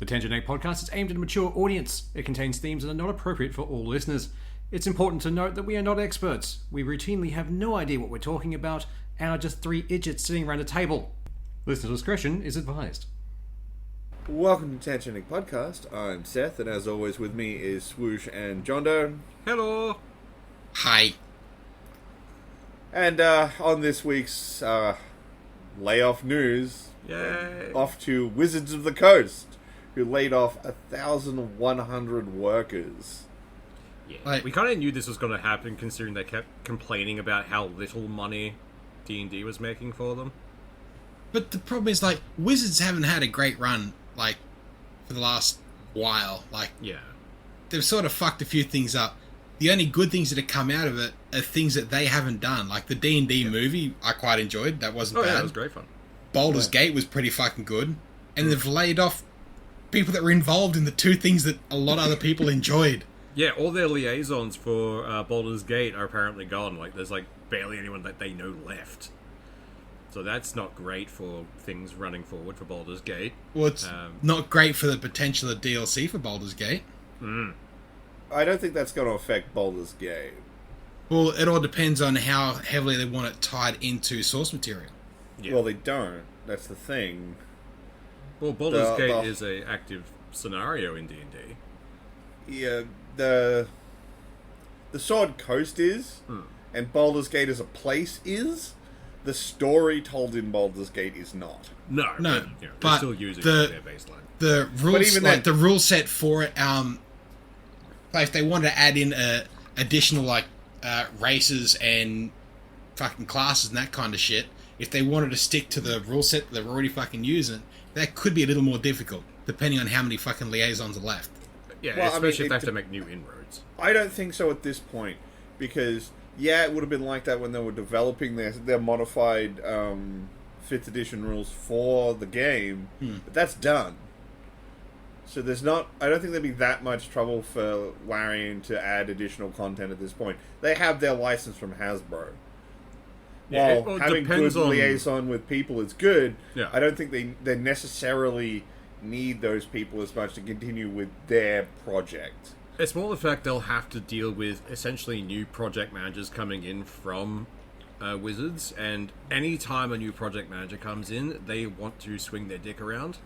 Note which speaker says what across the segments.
Speaker 1: The Tangent Egg podcast is aimed at a mature audience. It contains themes that are not appropriate for all listeners. It's important to note that we are not experts. We routinely have no idea what we're talking about and are just three idiots sitting around a table. Listener discretion is advised.
Speaker 2: Welcome to Tangent Egg podcast. I'm Seth, and as always with me is Swoosh and John Doe.
Speaker 1: Hello!
Speaker 3: Hi.
Speaker 2: And on this week's layoff news,
Speaker 1: Yay!
Speaker 2: Off to Wizards of the Coast, who laid off 1,100 workers.
Speaker 1: Yeah, we kind of knew this was going to happen, considering they kept complaining about how little money D&D was making for them.
Speaker 3: But the problem is, Wizards haven't had a great run, for the last while.
Speaker 1: Yeah.
Speaker 3: They've sort of fucked a few things up. The only good things that have come out of it are things that they haven't done. Like the D&D movie, I quite enjoyed. That wasn't bad.
Speaker 1: Yeah, that was great fun.
Speaker 3: Baldur's Gate was pretty fucking good. And they've laid off people that were involved in the two things that a lot of other people enjoyed.
Speaker 1: Yeah, all their liaisons for Baldur's Gate are apparently gone. There's barely anyone that they know left. So that's not great for things running forward for Baldur's Gate.
Speaker 3: Well, it's not great for the potential of DLC for Baldur's Gate.
Speaker 2: I don't think that's going to affect Baldur's Gate.
Speaker 3: Well, it all depends on how heavily they want it tied into source material.
Speaker 1: Yeah.
Speaker 2: Well, they don't. That's the thing.
Speaker 1: Well, Baldur's Gate is a active scenario in D&D.
Speaker 2: Yeah, the Sword Coast is, and Baldur's Gate as a place is. The story told in Baldur's Gate is not.
Speaker 1: No,
Speaker 3: but
Speaker 1: they're still using their baseline.
Speaker 3: The rules, the rule set for it, if they wanted to add in additional races and fucking classes and that kind of shit, if they wanted to stick to the rule set that they're already fucking using, that could be a little more difficult, depending on how many fucking liaisons are left.
Speaker 1: Yeah, well, especially if they have to make new inroads.
Speaker 2: I don't think so at this point, because, yeah, it would have been like that when they were developing their modified 5th edition rules for the game, but that's done. So I don't think there'd be that much trouble for Larian to add additional content at this point. They have their license from Hasbro.
Speaker 1: Yeah,
Speaker 2: While having good liaison with people is good, I don't think they necessarily need those people as much to continue with their project.
Speaker 1: It's more the fact they'll have to deal with essentially new project managers coming in from Wizards, and any time a new project manager comes in, they want to swing their dick around.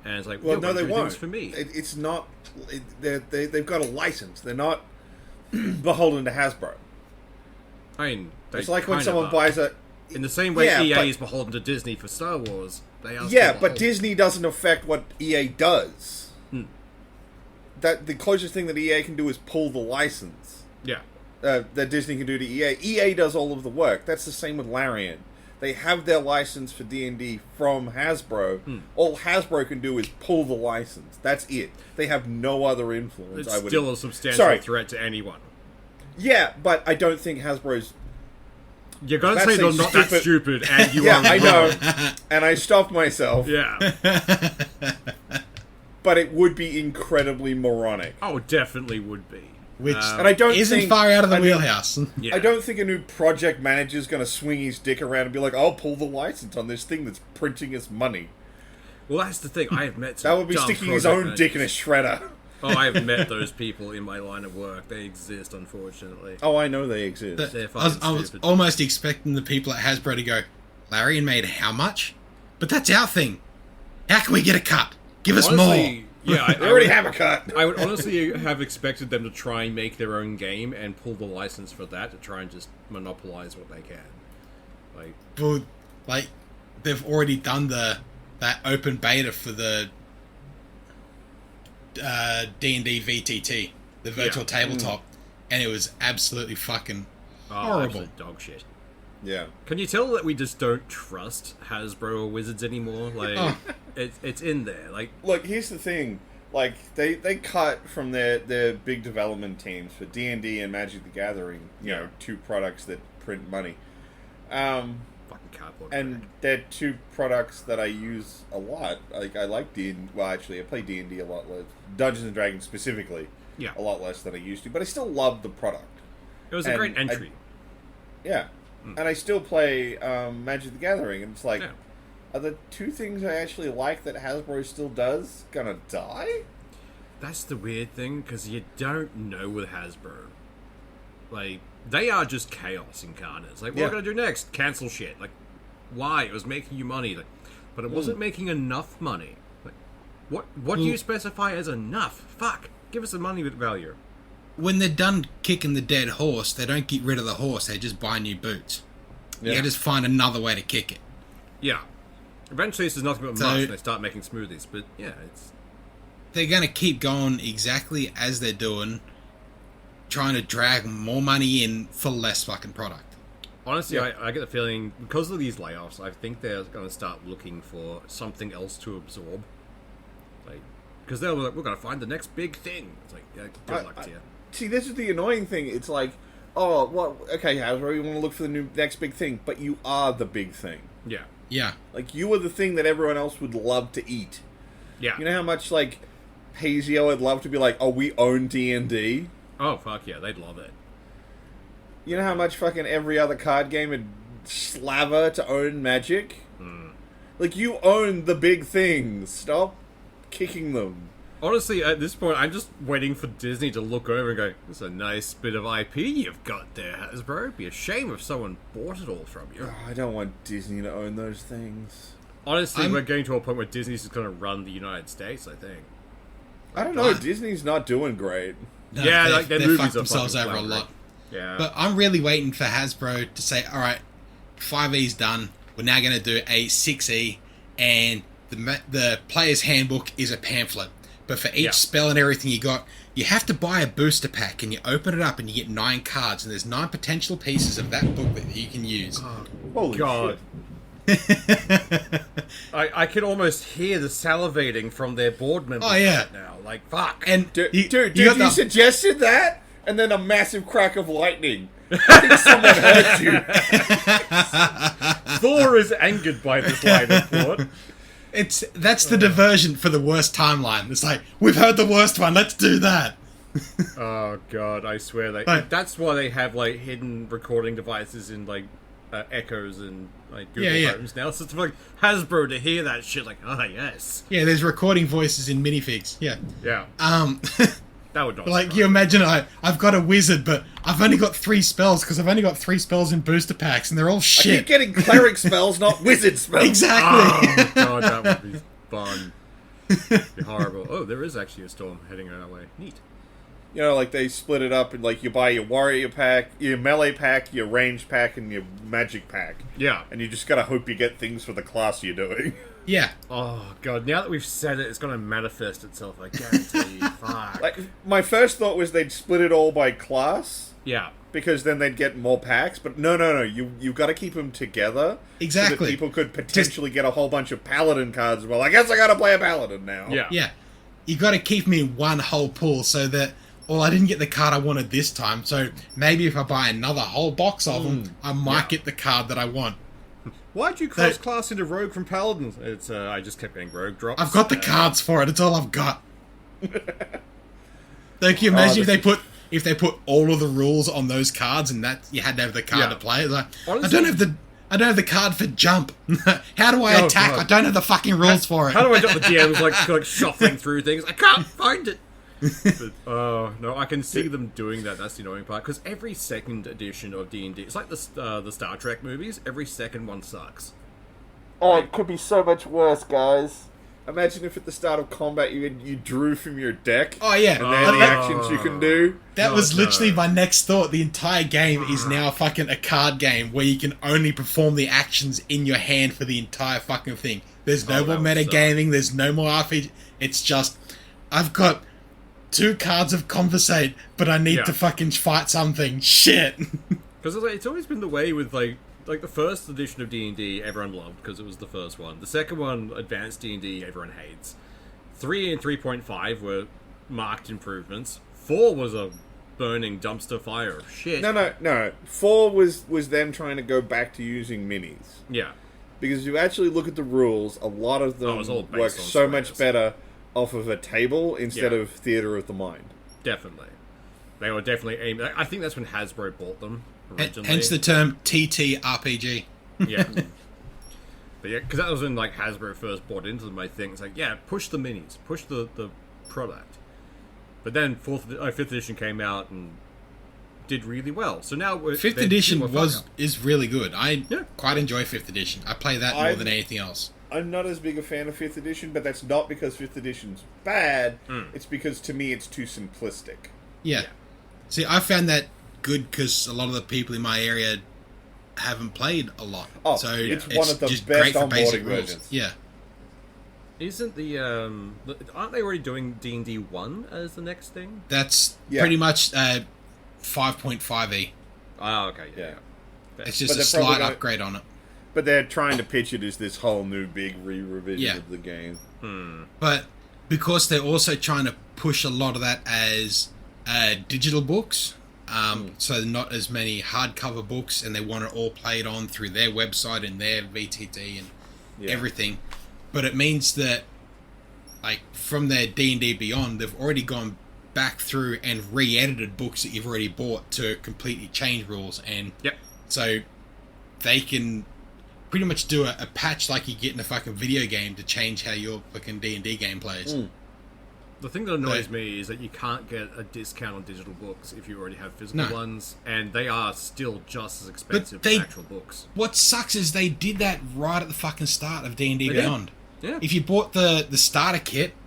Speaker 1: And it's
Speaker 2: well, no, they won't.
Speaker 1: For me.
Speaker 2: It's not. They've got a license. They're not beholden to Hasbro.
Speaker 1: I mean,
Speaker 2: it's like when someone buys a.
Speaker 1: In the same way EA is beholden to Disney for Star Wars, they are.
Speaker 2: Yeah, but Disney doesn't affect what EA does. That the closest thing that EA can do is pull the license.
Speaker 1: Yeah.
Speaker 2: That Disney can do to EA. EA does all of the work. That's the same with Larian. They have their license for D&D from Hasbro. All Hasbro can do is pull the license. That's it. They have no other influence.
Speaker 1: It's still a substantial threat to anyone.
Speaker 2: Yeah, but I don't think Hasbro's...
Speaker 1: You're going to say they're not that stupid, and you are
Speaker 2: I know. And I stopped myself.
Speaker 1: Yeah.
Speaker 2: But it would be incredibly moronic.
Speaker 1: Oh, it definitely would be.
Speaker 3: Which
Speaker 2: and I don't
Speaker 3: isn't far out of the wheelhouse.
Speaker 2: I don't think a new project manager is going to swing his dick around and be like, I'll pull the license on this thing that's printing us money.
Speaker 1: Well, that's the thing. I have met some
Speaker 2: that would be sticking his own dick in a shredder.
Speaker 1: Oh, I have met those people in my line of work. They exist, unfortunately.
Speaker 2: Oh, I know they exist.
Speaker 3: I was almost expecting the people at Hasbro to go, Larian made how much? But that's our thing. How can we get a cut? Give us more.
Speaker 1: Yeah, I
Speaker 2: already have a cut.
Speaker 1: I would honestly have expected them to try and make their own game and pull the license for that to try and just monopolize what they can.
Speaker 3: They've already done that open beta for the D&D VTT, the virtual tabletop, and it was absolutely fucking horrible.
Speaker 1: Absolute dog shit.
Speaker 2: Yeah.
Speaker 1: Can you tell that we just don't trust Hasbro or Wizards anymore? It's in there.
Speaker 2: Look, here's the thing. They cut from their big development teams for D&D and Magic the Gathering, two products that print money.
Speaker 1: Fucking cardboard.
Speaker 2: And they're two products that I use a lot. I like D&D. Well, actually, I play D&D a lot less. Dungeons and Dragons specifically.
Speaker 1: Yeah.
Speaker 2: A lot less than I used to. But I still love the product.
Speaker 1: It was a great entry.
Speaker 2: And I still play Magic the Gathering, and it's are the two things I actually like that Hasbro still does gonna die?
Speaker 1: That's the weird thing, because you don't know with Hasbro. Like, they are just chaos incarnate. It's like, what are we going to do next? Cancel shit. Like, why? It was making you money. Like, but it wasn't making enough money. Like, what do you specify as enough? Fuck. Give us the money with value.
Speaker 3: When they're done kicking the dead horse, they don't get rid of the horse. They just buy new boots. You just find another way to kick it.
Speaker 1: Yeah. Eventually, this is nothing but mush, and they start making smoothies. But, yeah, it's...
Speaker 3: They're going to keep going exactly as they're doing, trying to drag more money in for less fucking product.
Speaker 1: Honestly, I get the feeling, because of these layoffs, I think they're going to start looking for something else to absorb. Like, because they're like, we're going to find the next big thing. It's like, yeah, good luck to you.
Speaker 2: See, this is the annoying thing. It's like, oh, well, okay, Hasbro, you want to look for the next big thing, but you are the big thing.
Speaker 1: Yeah.
Speaker 3: Yeah.
Speaker 2: Like, you are the thing that everyone else would love to eat.
Speaker 1: Yeah.
Speaker 2: You know how much, like, Hazio would love to be like, oh, we own D&D?
Speaker 1: Oh, fuck yeah, they'd love it.
Speaker 2: You know how much fucking every other card game would slaver to own Magic? Like, you own the big things. Stop kicking them.
Speaker 1: Honestly, at this point, I'm just waiting for Disney to look over and go, "This is a nice bit of IP you've got there, Hasbro. It'd be a shame if someone bought it all from you."
Speaker 2: Oh, I don't want Disney to own those things.
Speaker 1: Honestly, we're getting to a point where Disney's just going to run the United States, I think.
Speaker 2: I don't know. Disney's not doing great.
Speaker 3: No,
Speaker 1: yeah, like,
Speaker 3: they
Speaker 1: movies
Speaker 3: fucked
Speaker 1: are
Speaker 3: themselves
Speaker 1: fucking
Speaker 3: over a
Speaker 1: floundering.
Speaker 3: lot.
Speaker 1: Yeah.
Speaker 3: But I'm really waiting for Hasbro to say, all right, 5E's done. We're now going to do a 6E, and the player's handbook is a pamphlet. But for each spell and everything you have to buy a booster pack, and you open it up and you get 9 cards, and there's 9 potential pieces of that book that you can use.
Speaker 2: Holy
Speaker 1: God. I can almost hear the salivating from their board members right now. Like, fuck.
Speaker 3: And
Speaker 2: Dude,
Speaker 3: you
Speaker 2: you suggested that? And then a massive crack of lightning. I think someone heard you.
Speaker 1: Thor is angered by this line of thought.
Speaker 3: That's the diversion for the worst timeline. It's like, we've heard the worst one, let's do that.
Speaker 1: Oh god, I swear that's why they have like hidden recording devices in like Echoes and like Google Homes now. So it's like Hasbro to hear that shit, like, yes.
Speaker 3: Yeah, there's recording voices in minifigs. Yeah.
Speaker 1: Yeah. That would not
Speaker 3: like, you imagine I've got a wizard, but I've only got 3 spells because I've only got 3 spells in booster packs, and they're all shit.
Speaker 2: I keep getting cleric spells, not wizard spells.
Speaker 3: Exactly.
Speaker 1: Oh god, that would be fun. It'd be horrible. Oh, there is actually a storm heading our way. Neat.
Speaker 2: You know, like, they split it up, and, like, you buy your warrior pack, your melee pack, your range pack, and your magic pack.
Speaker 1: Yeah.
Speaker 2: And you just gotta hope you get things for the class you're doing.
Speaker 3: Yeah.
Speaker 1: Oh god, now that we've said it, it's gonna manifest itself, I guarantee. Fuck.
Speaker 2: Like, my first thought was they'd split it all by class.
Speaker 1: Yeah.
Speaker 2: Because then they'd get more packs, but no, you've got to keep them together.
Speaker 3: Exactly.
Speaker 2: So that people could potentially get a whole bunch of paladin cards. Well, I guess I gotta play a paladin now.
Speaker 1: Yeah.
Speaker 3: Yeah. You got to keep me in one whole pool so that, well, I didn't get the card I wanted this time, so maybe if I buy another whole box of them, I might get the card that I want.
Speaker 1: Why'd you cross-class into Rogue from Paladins? It's, I just kept getting Rogue drops.
Speaker 3: I've got the cards for it, it's all I've got. Like, can you imagine if they put all of the rules on those cards and that you had to have the card to play? It's like, honestly, I don't have the card for jump. How do I attack? God. I don't have the fucking rules for it.
Speaker 1: How do I get the DMs like shuffling through things? I can't find it. But, no, I can see them doing that. That's the annoying part, because every second edition of D&D, it's like the Star Trek movies. Every second one sucks.
Speaker 2: Oh, it could be so much worse, guys. Imagine if at the start of combat you drew from your deck.
Speaker 3: Oh yeah,
Speaker 2: and then the actions you can do.
Speaker 3: That was literally my next thought. The entire game is now fucking a card game where you can only perform the actions in your hand for the entire fucking thing. There's no more metagaming. There's no more RPG. It's just, I've got 2 cards of conversate, but I need to fucking fight something. Shit.
Speaker 1: Because it's always been the way with like the first edition of D&D, everyone loved because it was the first one. The second one, Advanced D&D, everyone hates. 3 and 3.5 were marked improvements. 4 was a burning dumpster fire of shit.
Speaker 2: No. 4 was them trying to go back to using minis.
Speaker 1: Yeah.
Speaker 2: Because if you actually look at the rules, a lot of them work so much better off of a table instead of theater of the mind.
Speaker 1: Definitely. They were definitely aimed... I think that's when Hasbro bought them originally.
Speaker 3: Hence the term TTRPG.
Speaker 1: Yeah. But yeah, because that was when like Hasbro first bought into them. I think it's like, yeah, push the minis, push the product. But then fifth edition came out and did really well. So now
Speaker 3: fifth edition is really good. I quite enjoy fifth edition. I play that more than anything else.
Speaker 2: I'm not as big a fan of 5th edition, but that's not because 5th edition's bad. It's because, to me, it's too simplistic.
Speaker 3: Yeah. See, I found that good because a lot of the people in my area haven't played a lot.
Speaker 2: Oh,
Speaker 3: so
Speaker 2: it's one of the best onboarding versions.
Speaker 3: Yeah.
Speaker 1: Isn't aren't they already doing D&D 1 as the next thing?
Speaker 3: That's pretty much 5.5e.
Speaker 1: Oh, okay. Yeah.
Speaker 3: It's just a slight upgrade on it.
Speaker 2: But they're trying to pitch it as this whole new big re-revision of the game.
Speaker 3: But because they're also trying to push a lot of that as digital books, so not as many hardcover books, and they want it all played on through their website and their VTT and everything. But it means that, like, from their D&D Beyond, they've already gone back through and re-edited books that you've already bought to completely change rules, and so they can pretty much do a patch like you get in a fucking video game to change how your fucking D&D game plays.
Speaker 1: The thing that annoys me is that you can't get a discount on digital books if you already have physical ones, and they are still just as expensive as actual books. What
Speaker 3: sucks is they did that right at the fucking start of D&D Beyond.
Speaker 1: Yeah.
Speaker 3: If you bought the starter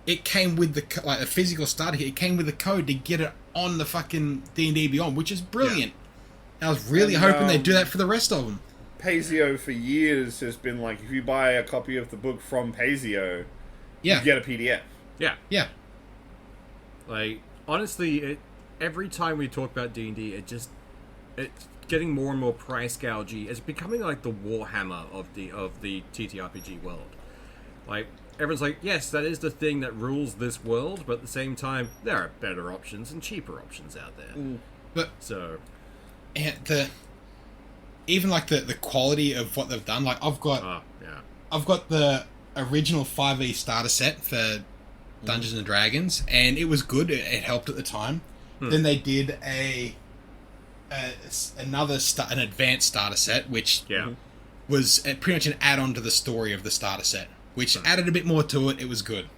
Speaker 3: a came with the physical starter kit. It came with the code to get it on the fucking D&D Beyond, which is brilliant. I was really hoping they'd do that for the rest of them.
Speaker 2: Paisio for years has been like, if you buy a copy of the book from Paisio, you get a PDF.
Speaker 1: Yeah. Like, honestly, every time we talk about D&D, it's getting more and more price gougey. It's becoming like the Warhammer of the TTRPG world. Like, everyone's like, yes, that is the thing that rules this world, but at the same time, there are better options and cheaper options out there.
Speaker 3: But
Speaker 1: so,
Speaker 3: even like the quality of what they've done, like I've got the original 5e starter set for Dungeons and Dragons, and it was good. It helped at the time. Then they did an advanced starter set, which was pretty much an add-on to the story of the starter set, which added a bit more to it. It was good.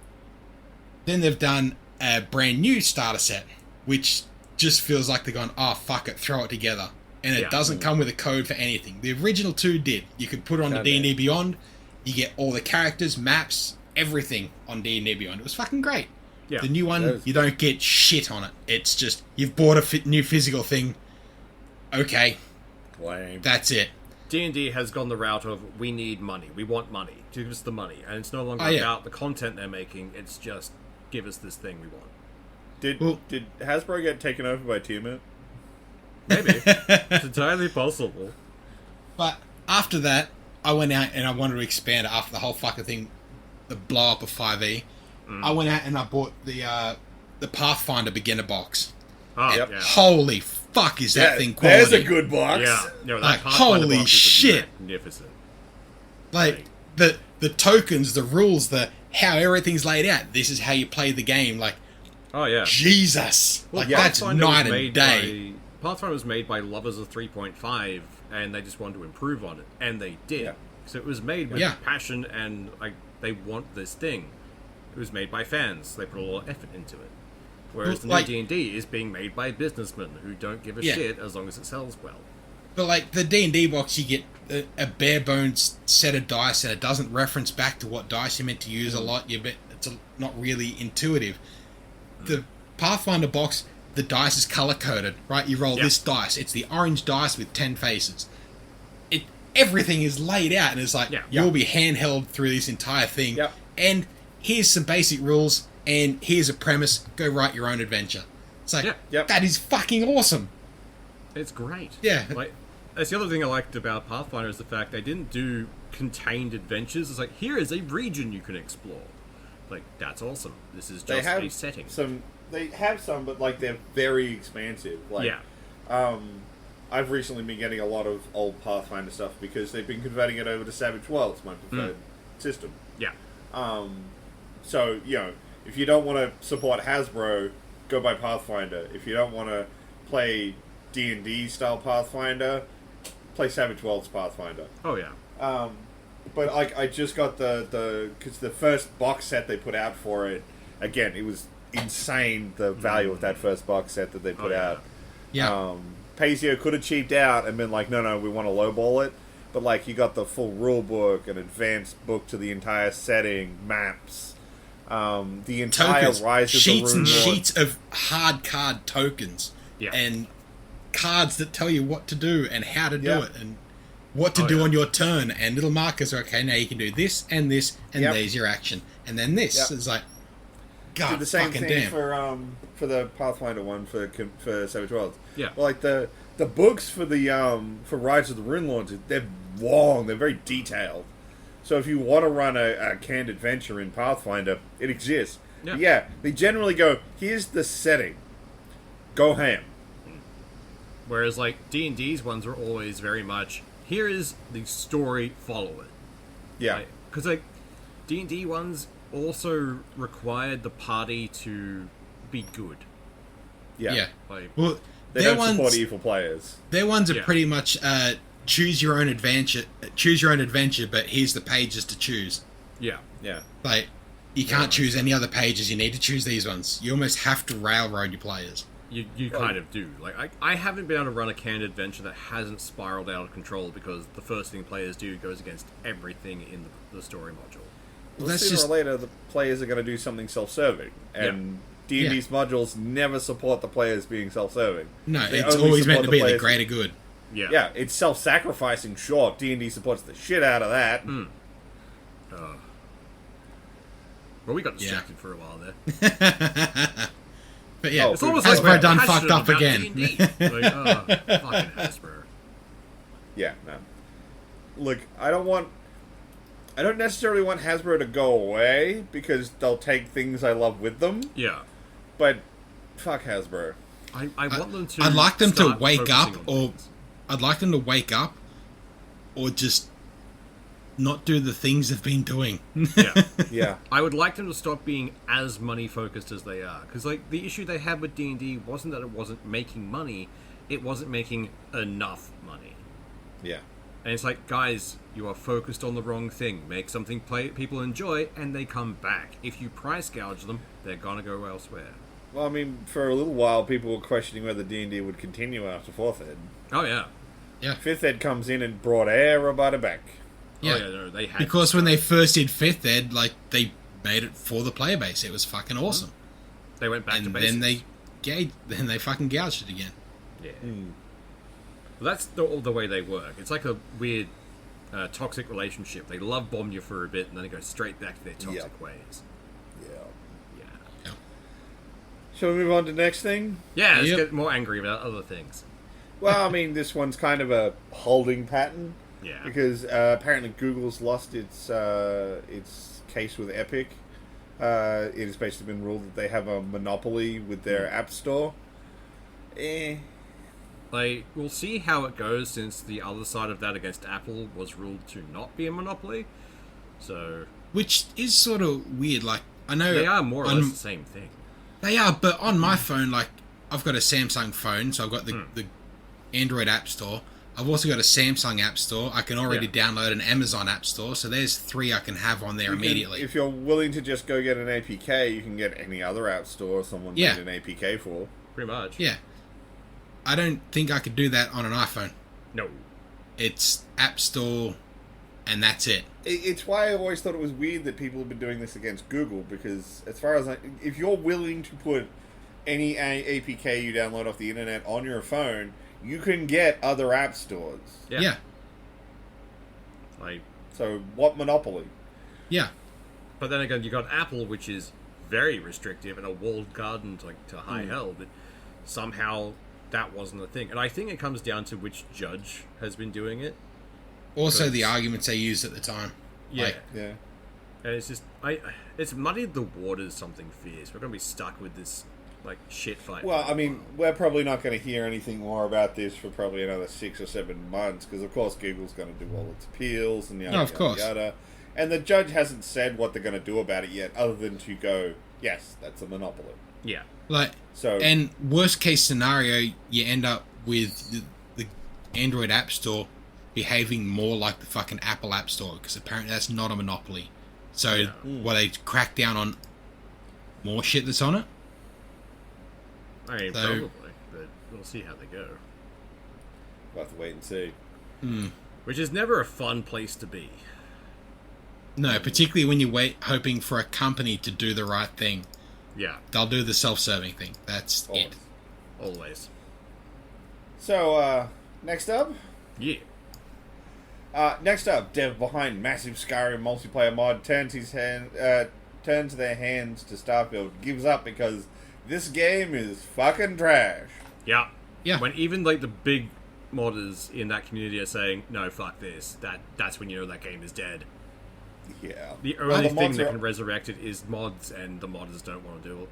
Speaker 3: Then they've done a brand new starter set, which just feels like they're going, oh fuck it, throw it together. And it doesn't come with a code for anything. The original two did. You could put it on the D&D Beyond. You get all the characters, maps, everything on D&D Beyond. It was fucking great. The new one, you don't get shit on it. It's just, you've bought a new physical thing. Okay.
Speaker 2: Lame.
Speaker 3: That's it.
Speaker 1: D&D has gone the route of, we need money. We want money. Give us the money. And it's no longer about the content they're making. It's just, give us this thing we want.
Speaker 2: Did Hasbro get taken over by Tiamat?
Speaker 1: Maybe. It's entirely possible.
Speaker 3: But after that, I went out and I wanted to expand it after the whole fucking thing, the blow up of 5e. I went out and I bought the Pathfinder beginner box. Holy fuck, is that thing quality?
Speaker 2: There's a good box.
Speaker 1: Yeah.
Speaker 3: Like, holy shit.
Speaker 1: Magnificent.
Speaker 3: Like, the tokens, the rules, how everything's laid out. This is how you play the game. Like,
Speaker 1: oh yeah,
Speaker 3: Jesus.
Speaker 1: Well,
Speaker 3: that's night and day.
Speaker 1: Pathfinder was made by lovers of 3.5, and they just wanted to improve on it, and they did.
Speaker 2: Yeah.
Speaker 1: So it was made with passion, and like they want this thing. It was made by fans. They put a lot of effort into it. Whereas the new D&D is being made by businessmen who don't give a shit as long as it sells well.
Speaker 3: But like the D&D box, you get a bare bones set of dice, and it doesn't reference back to what dice you're meant to use a lot. It's not really intuitive. The Pathfinder box, the dice is color coded, right? You roll this dice. It's the orange dice with 10 faces. Everything is laid out, and it's like you'll be handheld through this entire thing. And here's some basic rules, and here's a premise. Go write your own adventure. It's like that is fucking awesome.
Speaker 1: It's great.
Speaker 3: Yeah.
Speaker 1: Like, that's the other thing I liked about Pathfinder is the fact they didn't do contained adventures. It's like, here is a region you can explore. Like, that's awesome. This is just a setting.
Speaker 2: They have some, but like they're very expansive. Like, I've recently been getting a lot of old Pathfinder stuff because they've been converting it over to Savage Worlds, my preferred system.
Speaker 1: Yeah.
Speaker 2: So, you know, if you don't want to support Hasbro, go buy Pathfinder. If you don't want to play D&D style Pathfinder, play Savage Worlds Pathfinder.
Speaker 1: Oh, yeah.
Speaker 2: But like, I just got because the first box set they put out for it, again, it was insane the value of that first box set that they put out.
Speaker 3: Yeah.
Speaker 2: Paisio could have cheaped out and been like, no, we want to lowball it. But like, you got the full rule book, an advanced book to the entire setting, maps, the entire
Speaker 3: Tokens,
Speaker 2: Rise of
Speaker 3: sheets
Speaker 2: the Rune
Speaker 3: and
Speaker 2: Lord.
Speaker 3: sheets of hard card tokens,
Speaker 4: Yeah.
Speaker 3: and cards that tell you what to do and how to do
Speaker 2: Yeah.
Speaker 3: it and what to do on your turn, and little markers. Okay, now you can do this, and
Speaker 2: Yep.
Speaker 3: there's your action, and then this.
Speaker 2: Yep.
Speaker 3: It's like, God,
Speaker 2: Did the same
Speaker 3: fucking
Speaker 2: thing
Speaker 3: damn.
Speaker 2: for the Pathfinder one for Savage Worlds.
Speaker 4: Yeah.
Speaker 2: Well, like the books for the for Rise of the Rune Lords, they're long, they're very detailed. So if you want to run a canned adventure in Pathfinder, it exists.
Speaker 4: Yeah.
Speaker 2: Yeah, they generally go, here's the setting, go ham.
Speaker 4: Whereas like D&D's ones are always very much, here is the story, follow it.
Speaker 2: Yeah,
Speaker 4: Because like D&D ones also required the party to be good.
Speaker 2: yeah.
Speaker 4: Like
Speaker 3: Well,
Speaker 2: They
Speaker 3: their
Speaker 2: don't support
Speaker 3: ones,
Speaker 2: evil players.
Speaker 3: their ones are
Speaker 4: Yeah.
Speaker 3: pretty much choose your own adventure. Choose your own adventure, but here's the pages to choose.
Speaker 4: yeah.
Speaker 2: Yeah.
Speaker 3: Like, you can't choose any other pages. You need to choose these ones. You almost have to railroad your players.
Speaker 4: You kind of do. Like I haven't been able to run a canned adventure that hasn't spiraled out of control because the first thing players do goes against everything in the story module.
Speaker 3: Well,
Speaker 2: Well,
Speaker 3: that's
Speaker 2: sooner
Speaker 3: just
Speaker 2: or later, the players are going to do something self-serving, and D&D's modules never support the players being self-serving.
Speaker 3: no.
Speaker 2: They
Speaker 3: It's
Speaker 2: only
Speaker 3: always meant
Speaker 2: support
Speaker 3: to be the
Speaker 2: players-
Speaker 3: greater good.
Speaker 4: Yeah.
Speaker 2: Yeah, it's self-sacrificing, sure. D&D supports the shit out of that.
Speaker 4: Well, we got distracted for a while there.
Speaker 3: But yeah,
Speaker 2: Oh,
Speaker 4: It's almost
Speaker 3: Hasbro
Speaker 4: like we're
Speaker 3: done
Speaker 4: passionate
Speaker 3: fucked up
Speaker 4: about
Speaker 3: again.
Speaker 4: D&D. Like, fucking Hasbro.
Speaker 2: Yeah, no. Look, I don't necessarily want Hasbro to go away, because they'll take things I love with them,
Speaker 4: Yeah.
Speaker 2: but fuck Hasbro.
Speaker 4: I want them to.
Speaker 3: I'd like them to
Speaker 4: start
Speaker 3: wake up,
Speaker 4: focusing on
Speaker 3: or
Speaker 4: things.
Speaker 3: I'd like them to wake up, or just not do the things they've been doing.
Speaker 4: Yeah.
Speaker 2: Yeah.
Speaker 4: I would like them to stop being as money focused as they are, because like the issue they had with D&D wasn't that it wasn't making money, it wasn't making enough money.
Speaker 2: Yeah.
Speaker 4: And it's like, guys, you are focused on the wrong thing. Make something people enjoy, and they come back. If you price gouge them, they're gonna go elsewhere.
Speaker 2: Well, I mean, for a little while, people were questioning whether D&D would continue after 4th Ed.
Speaker 4: Oh yeah.
Speaker 3: Yeah,
Speaker 2: 5th Ed comes in and brought everybody back.
Speaker 3: yeah.
Speaker 4: Oh yeah. No, they had
Speaker 3: Because when they first did 5th Ed, like, they made it for the player base. It was fucking awesome.
Speaker 4: they went back to
Speaker 3: And
Speaker 4: basics.
Speaker 3: then they fucking gouged it again.
Speaker 4: Yeah. Well, that's the way they work. It's like a weird toxic relationship. They love bomb you for a bit, and then they go straight back to their toxic ways.
Speaker 2: Yeah.
Speaker 4: Yeah.
Speaker 2: Shall we move on to the next thing?
Speaker 4: Yeah, let's
Speaker 3: Yep.
Speaker 4: get more angry about other things.
Speaker 2: Well, I mean, this one's kind of a holding pattern.
Speaker 4: Yeah.
Speaker 2: Because apparently Google's lost its case with Epic. It has basically been ruled that they have a monopoly with their app store.
Speaker 4: Like, we'll see how it goes, since the other side of that against Apple was ruled to not be a monopoly. So
Speaker 3: Which is sort of weird. Like, I know
Speaker 4: they are more or
Speaker 3: on-
Speaker 4: less the same thing.
Speaker 3: They are, but on my phone, like, I've got a Samsung phone, so I've got the Android App Store. I've also got a Samsung App Store. I can already download an Amazon App Store, so there's 3 I can have on there immediately.
Speaker 2: If you're willing to just go get an APK, you can get any other app store someone
Speaker 3: Yeah.
Speaker 2: made an APK for.
Speaker 4: Pretty much.
Speaker 3: Yeah. I don't think I could do that on an iPhone.
Speaker 4: No.
Speaker 3: It's App Store, and that's it.
Speaker 2: It's why I always thought it was weird that people have been doing this against Google, because as far as if you're willing to put any APK you download off the internet on your phone, you can get other app stores.
Speaker 3: Yeah.
Speaker 4: Like,
Speaker 2: So what monopoly?
Speaker 3: Yeah.
Speaker 4: but then again, you got Apple, which is very restrictive and a walled garden to high hell. But somehow that wasn't a thing, and I think it comes down to which judge has been doing it.
Speaker 3: Also, the arguments they used at the time.
Speaker 4: Yeah.
Speaker 3: Like,
Speaker 2: Yeah.
Speaker 4: And it's just, it's muddied the waters something fierce. We're gonna be stuck with this shit fight.
Speaker 2: Well, I mean, we're probably not going to hear anything more about this for probably another 6 or 7 months, because of course Google's going to do all its appeals and yada,
Speaker 3: No, of course.
Speaker 2: yada, yada. And the judge hasn't said what they're going to do about it yet, other than to go, yes, that's a monopoly.
Speaker 4: yeah.
Speaker 3: like,
Speaker 2: So
Speaker 3: and worst case scenario, you end up with the Android App Store behaving more like the fucking Apple App Store, because apparently that's not a monopoly. So, will they crack down on more shit that's on it?
Speaker 4: I mean, probably, but we'll see how they go.
Speaker 2: We'll have to wait and see.
Speaker 4: Which is never a fun place to be.
Speaker 3: No, particularly when you hoping for a company to do the right thing.
Speaker 4: Yeah.
Speaker 3: They'll do the self-serving thing. That's
Speaker 2: Always.
Speaker 3: it.
Speaker 4: Always.
Speaker 2: So, next up?
Speaker 4: Yeah.
Speaker 2: Next up, dev behind massive Skyrim multiplayer mod turns their hands to Starfield, gives up because this game is fucking trash.
Speaker 4: Yeah.
Speaker 3: Yeah.
Speaker 4: When even like the big modders in that community are saying, no, fuck this, that's when you know that game is dead.
Speaker 2: Yeah.
Speaker 4: The only thing
Speaker 2: mods
Speaker 4: that
Speaker 2: are-
Speaker 4: can resurrect it is mods, and the modders don't want to do it.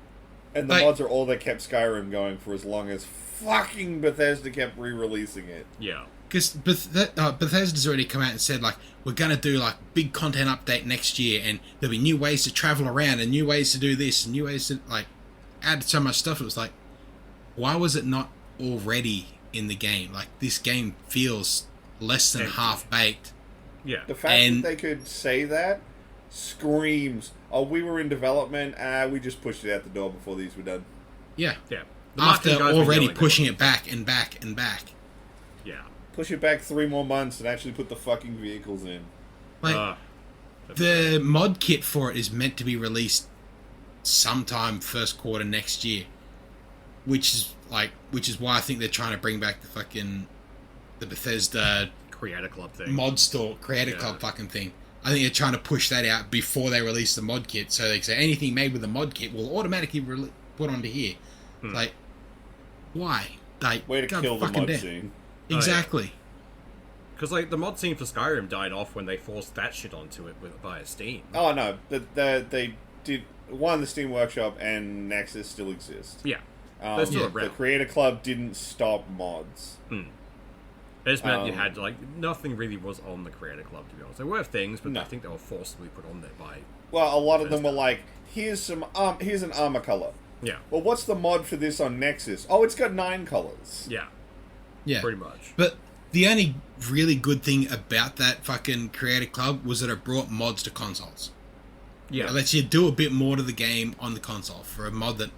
Speaker 2: And the
Speaker 3: Like-
Speaker 2: mods are all that kept Skyrim going for as long as fucking Bethesda kept re-releasing it.
Speaker 4: Yeah.
Speaker 3: Because Bethesda's already come out and said, like, we're going to do, like, big content update next year, and there'll be new ways to travel around, and new ways to do this, and new ways to, like, add so much stuff. It was like, why was it not already in the game? Like, this game feels less than
Speaker 4: Empty.
Speaker 3: half-baked.
Speaker 4: Yeah.
Speaker 2: The fact
Speaker 3: And-
Speaker 2: that they could say that screams, oh, we were in development, we just pushed it out the door before these were done.
Speaker 3: Yeah.
Speaker 4: Yeah. The
Speaker 3: After
Speaker 4: marketing guys were
Speaker 3: already
Speaker 4: yelling they
Speaker 3: pushing
Speaker 4: wanted
Speaker 3: it back and back and back.
Speaker 4: Yeah.
Speaker 2: Push it back 3 more months and actually put the fucking vehicles in.
Speaker 3: Like, the mod kit for it is meant to be released sometime first quarter next year, which is why I think they're trying to bring back the Bethesda
Speaker 4: Creator Club thing.
Speaker 3: mod store Creator
Speaker 4: Yeah.
Speaker 3: Club fucking thing. I think they're trying to push that out before they release the mod kit, so they can say anything made with the mod kit will automatically put onto here. Like, why? Like,
Speaker 2: Way to
Speaker 3: God
Speaker 2: kill the
Speaker 3: fucking
Speaker 2: mod
Speaker 3: damn.
Speaker 2: scene.
Speaker 3: Exactly.
Speaker 4: Because like the mod scene for Skyrim died off when they forced that shit onto it via Steam.
Speaker 2: Oh, no. They did... One, the Steam Workshop and Nexus still exist.
Speaker 4: Yeah. They're still
Speaker 2: The
Speaker 4: around.
Speaker 2: Creator Club didn't stop mods.
Speaker 4: It just meant you had like nothing really was on the Creator Club, to be honest. There were things, but
Speaker 2: No.
Speaker 4: I think they were forcibly put on there by.
Speaker 2: Well, a lot of them were
Speaker 4: Bethesda.
Speaker 2: like, here's an armor color.
Speaker 4: Yeah.
Speaker 2: Well, what's the mod for this on Nexus? Oh, it's got 9 colors.
Speaker 4: Yeah.
Speaker 3: Yeah.
Speaker 4: Pretty much.
Speaker 3: But the only really good thing about that fucking Creator Club was that it brought mods to consoles.
Speaker 4: Yeah.
Speaker 3: It lets you do a bit more to the game on the console for a mod that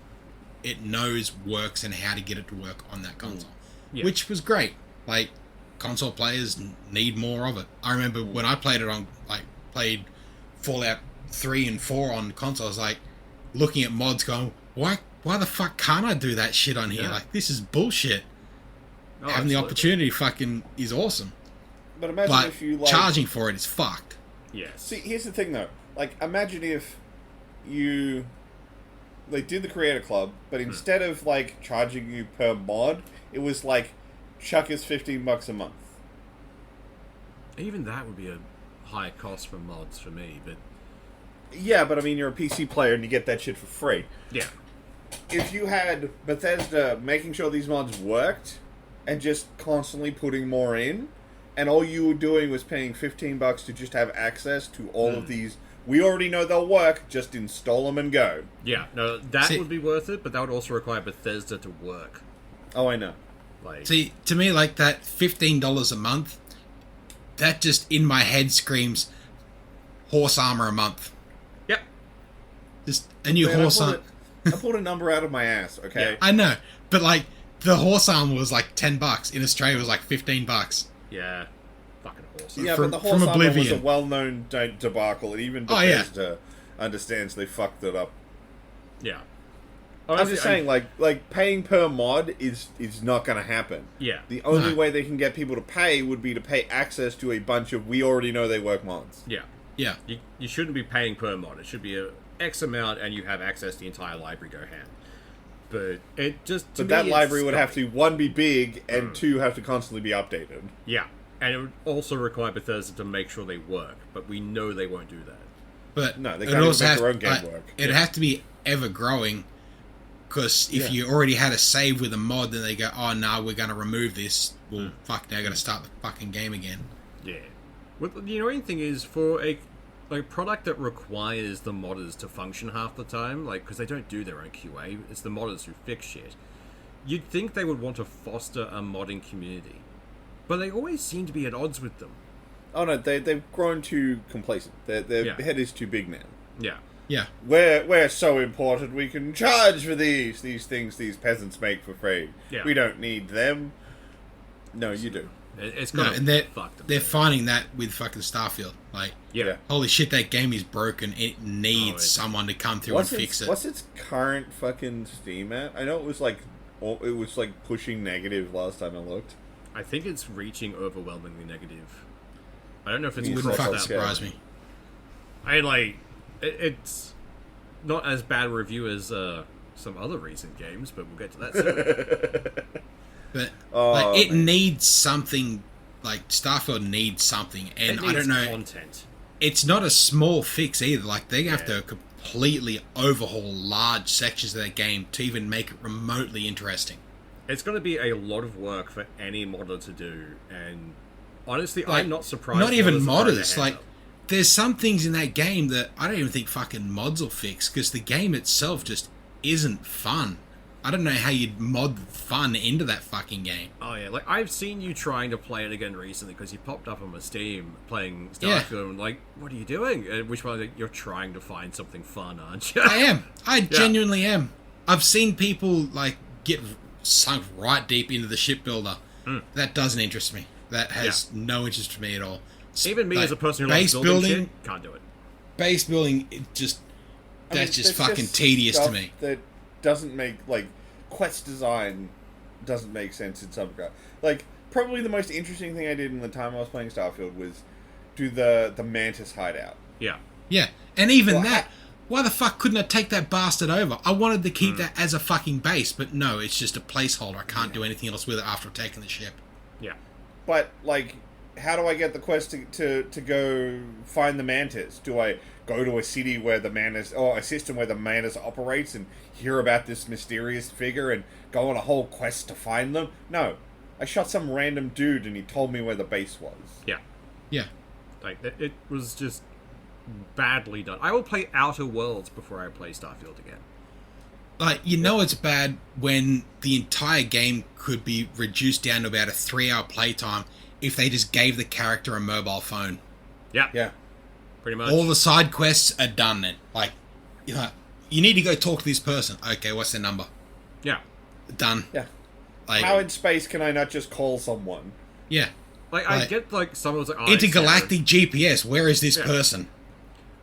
Speaker 3: it knows works and how to get it to work on that console.
Speaker 4: Yeah.
Speaker 3: Which was great. Like, console players need more of it. I remember when I played it on, like, played Fallout 3 and 4 on console, I was like, looking at mods going, why the fuck can't I do that shit on here?
Speaker 4: Yeah.
Speaker 3: Like, this is bullshit.
Speaker 4: Oh,
Speaker 3: Having the
Speaker 4: absolutely.
Speaker 3: opportunity fucking is awesome.
Speaker 2: But imagine
Speaker 3: But
Speaker 2: if you, like...
Speaker 3: charging for it is fucked.
Speaker 4: Yes.
Speaker 2: See, here's the thing, though. Like, imagine if you... They did the Creator Club, but instead of, like, charging you per mod, it was like, chuck us $15 a month.
Speaker 4: Even that would be a high cost for mods for me, but
Speaker 2: Yeah, but I mean, you're a PC player and you get that shit for free.
Speaker 4: yeah.
Speaker 2: If you had Bethesda making sure these mods worked and just constantly putting more in, and all you were doing was paying $15 to just have access to all of these, we already know they'll work, just install them and go.
Speaker 4: Yeah. No, that
Speaker 3: See-
Speaker 4: would be worth it, but that would also require Bethesda to work.
Speaker 2: Oh, I know.
Speaker 4: Like
Speaker 3: See, to me, like, that $15 a month, that just in my head screams horse armor a month.
Speaker 4: Yep.
Speaker 3: Just a new
Speaker 2: Man,
Speaker 3: horse armor.
Speaker 2: I pulled a number out of my ass, okay?
Speaker 4: Yeah.
Speaker 3: I know, but like the horse armor was like $10. In Australia, it was like $15.
Speaker 4: Yeah. Fucking awesome.
Speaker 2: Yeah,
Speaker 3: From-
Speaker 2: but the horse
Speaker 3: from
Speaker 2: armor was a
Speaker 3: Oblivion.
Speaker 2: well-known debacle, and even
Speaker 3: Oh, yeah.
Speaker 2: Bethesda understands they fucked it up.
Speaker 4: Yeah.
Speaker 2: I'm just saying, like paying per mod is not going to happen.
Speaker 4: Yeah.
Speaker 2: The only
Speaker 3: No.
Speaker 2: way they can get people to pay would be to pay access to a bunch of we already know they work mods.
Speaker 4: Yeah.
Speaker 3: Yeah,
Speaker 4: You shouldn't be paying per mod. It should be a X amount, and you have access to the entire library. Go ham. But it just to
Speaker 2: But
Speaker 4: me,
Speaker 2: that
Speaker 4: it's
Speaker 2: library would have
Speaker 4: scummy.
Speaker 2: to, 1, be big, and 2, have to constantly be updated.
Speaker 4: Yeah, and it would also require Bethesda to make sure they work. But we know they won't do that.
Speaker 3: but
Speaker 2: No, they
Speaker 3: it
Speaker 2: can't even
Speaker 3: also
Speaker 2: make
Speaker 3: has-
Speaker 2: their own game
Speaker 3: like,
Speaker 2: work.
Speaker 3: It'd have to be ever growing. Because if you already had a save with a mod, then they go, "Oh no, we're going to remove this." Well, fuck, now I got to start the fucking game again.
Speaker 4: Yeah. Well, the annoying thing is for a product that requires the modders to function half the time, like because they don't do their own QA, it's the modders who fix shit. You'd think they would want to foster a modding community, but they always seem to be at odds with them.
Speaker 2: Oh no, they've grown too complacent. Their
Speaker 4: Yeah.
Speaker 2: head is too big now.
Speaker 4: Yeah.
Speaker 3: Yeah.
Speaker 2: We're so important. We can charge for these things these peasants make for free.
Speaker 4: Yeah.
Speaker 2: We don't need them. No, you do.
Speaker 4: It's
Speaker 3: No,
Speaker 4: kind
Speaker 3: and
Speaker 4: of fucked them.
Speaker 3: they're finding that with fucking Starfield. Like,
Speaker 4: Yeah.
Speaker 3: holy shit, that game is broken. It needs
Speaker 4: it's-
Speaker 3: someone to come through and fix it.
Speaker 2: What's its current fucking Steam at? I know it was like pushing negative last time I looked.
Speaker 4: I think it's reaching overwhelmingly negative. I don't know if it's
Speaker 3: It wouldn't
Speaker 4: crossed
Speaker 3: fucking
Speaker 4: that.
Speaker 3: surprise me.
Speaker 4: I mean, like, it's not as bad a review as some other recent games, but we'll get to that soon.
Speaker 3: But
Speaker 2: Oh,
Speaker 3: like, it
Speaker 2: man.
Speaker 3: needs something. Like, Starfield needs something. And
Speaker 4: It
Speaker 3: I don't
Speaker 4: needs
Speaker 3: know.
Speaker 4: content.
Speaker 3: It's not a small fix either. Like, they have to completely overhaul large sections of that game to even make it remotely interesting.
Speaker 4: It's going to be a lot of work for any modder to do, and honestly,
Speaker 3: Like,
Speaker 4: I'm not surprised.
Speaker 3: Not even
Speaker 4: modders are throwing their
Speaker 3: modders.
Speaker 4: hands
Speaker 3: Like,
Speaker 4: up.
Speaker 3: there's some things in that game that I don't even think fucking mods will fix, because the game itself just isn't fun. I don't know how you'd mod fun into that fucking game.
Speaker 4: Oh yeah, like I've seen you trying to play it again recently because you popped up on my Steam playing
Speaker 3: Yeah.
Speaker 4: Starfield. And like, what are you doing? At which one, like, you're trying to find something fun, aren't you?
Speaker 3: I am. I genuinely am. I've seen people like get sunk right deep into the shipbuilder. That doesn't interest me. That has no interest for me at all.
Speaker 4: Even me
Speaker 3: Like,
Speaker 4: as a person who likes building shit, can't do it.
Speaker 3: base building, it just
Speaker 2: I mean,
Speaker 3: that's just
Speaker 2: there's
Speaker 3: fucking tedious to
Speaker 2: stuff
Speaker 3: me.
Speaker 2: That doesn't make, like, quest design doesn't make sense in some regard. Like, probably the most interesting thing I did in the time I was playing Starfield was do the Mantis hideout.
Speaker 4: Yeah.
Speaker 3: Yeah, and even
Speaker 2: Well,
Speaker 3: that. Why the fuck couldn't I take that bastard over? I wanted to keep that as a fucking base, but no, it's just a placeholder. I can't do anything else with it after taking the ship.
Speaker 4: Yeah.
Speaker 2: But, like, how do I get the quest to go find the Mantis? Do I go to a city where the Mantis, or a system where the Mantis operates and hear about this mysterious figure and go on a whole quest to find them? No. I shot some random dude and he told me where the base was.
Speaker 4: Yeah.
Speaker 3: Yeah.
Speaker 4: Like, it was just badly done. I will play Outer Worlds before I play Starfield again.
Speaker 3: Like, you know it's bad when the entire game could be reduced down to about a 3-hour playtime if they just gave the character a mobile phone.
Speaker 4: Yeah.
Speaker 2: Yeah.
Speaker 4: Pretty much.
Speaker 3: All the side quests are done then. Like, you know, you need to go talk to this person. Okay, what's their number?
Speaker 4: Yeah.
Speaker 3: Done.
Speaker 2: Yeah.
Speaker 3: Like,
Speaker 2: How in space can I not just call someone?
Speaker 3: yeah.
Speaker 4: Like, I
Speaker 3: Like,
Speaker 4: get, like, someone's like, oh,
Speaker 3: Intergalactic GPS. Where is this
Speaker 4: Yeah.
Speaker 3: person?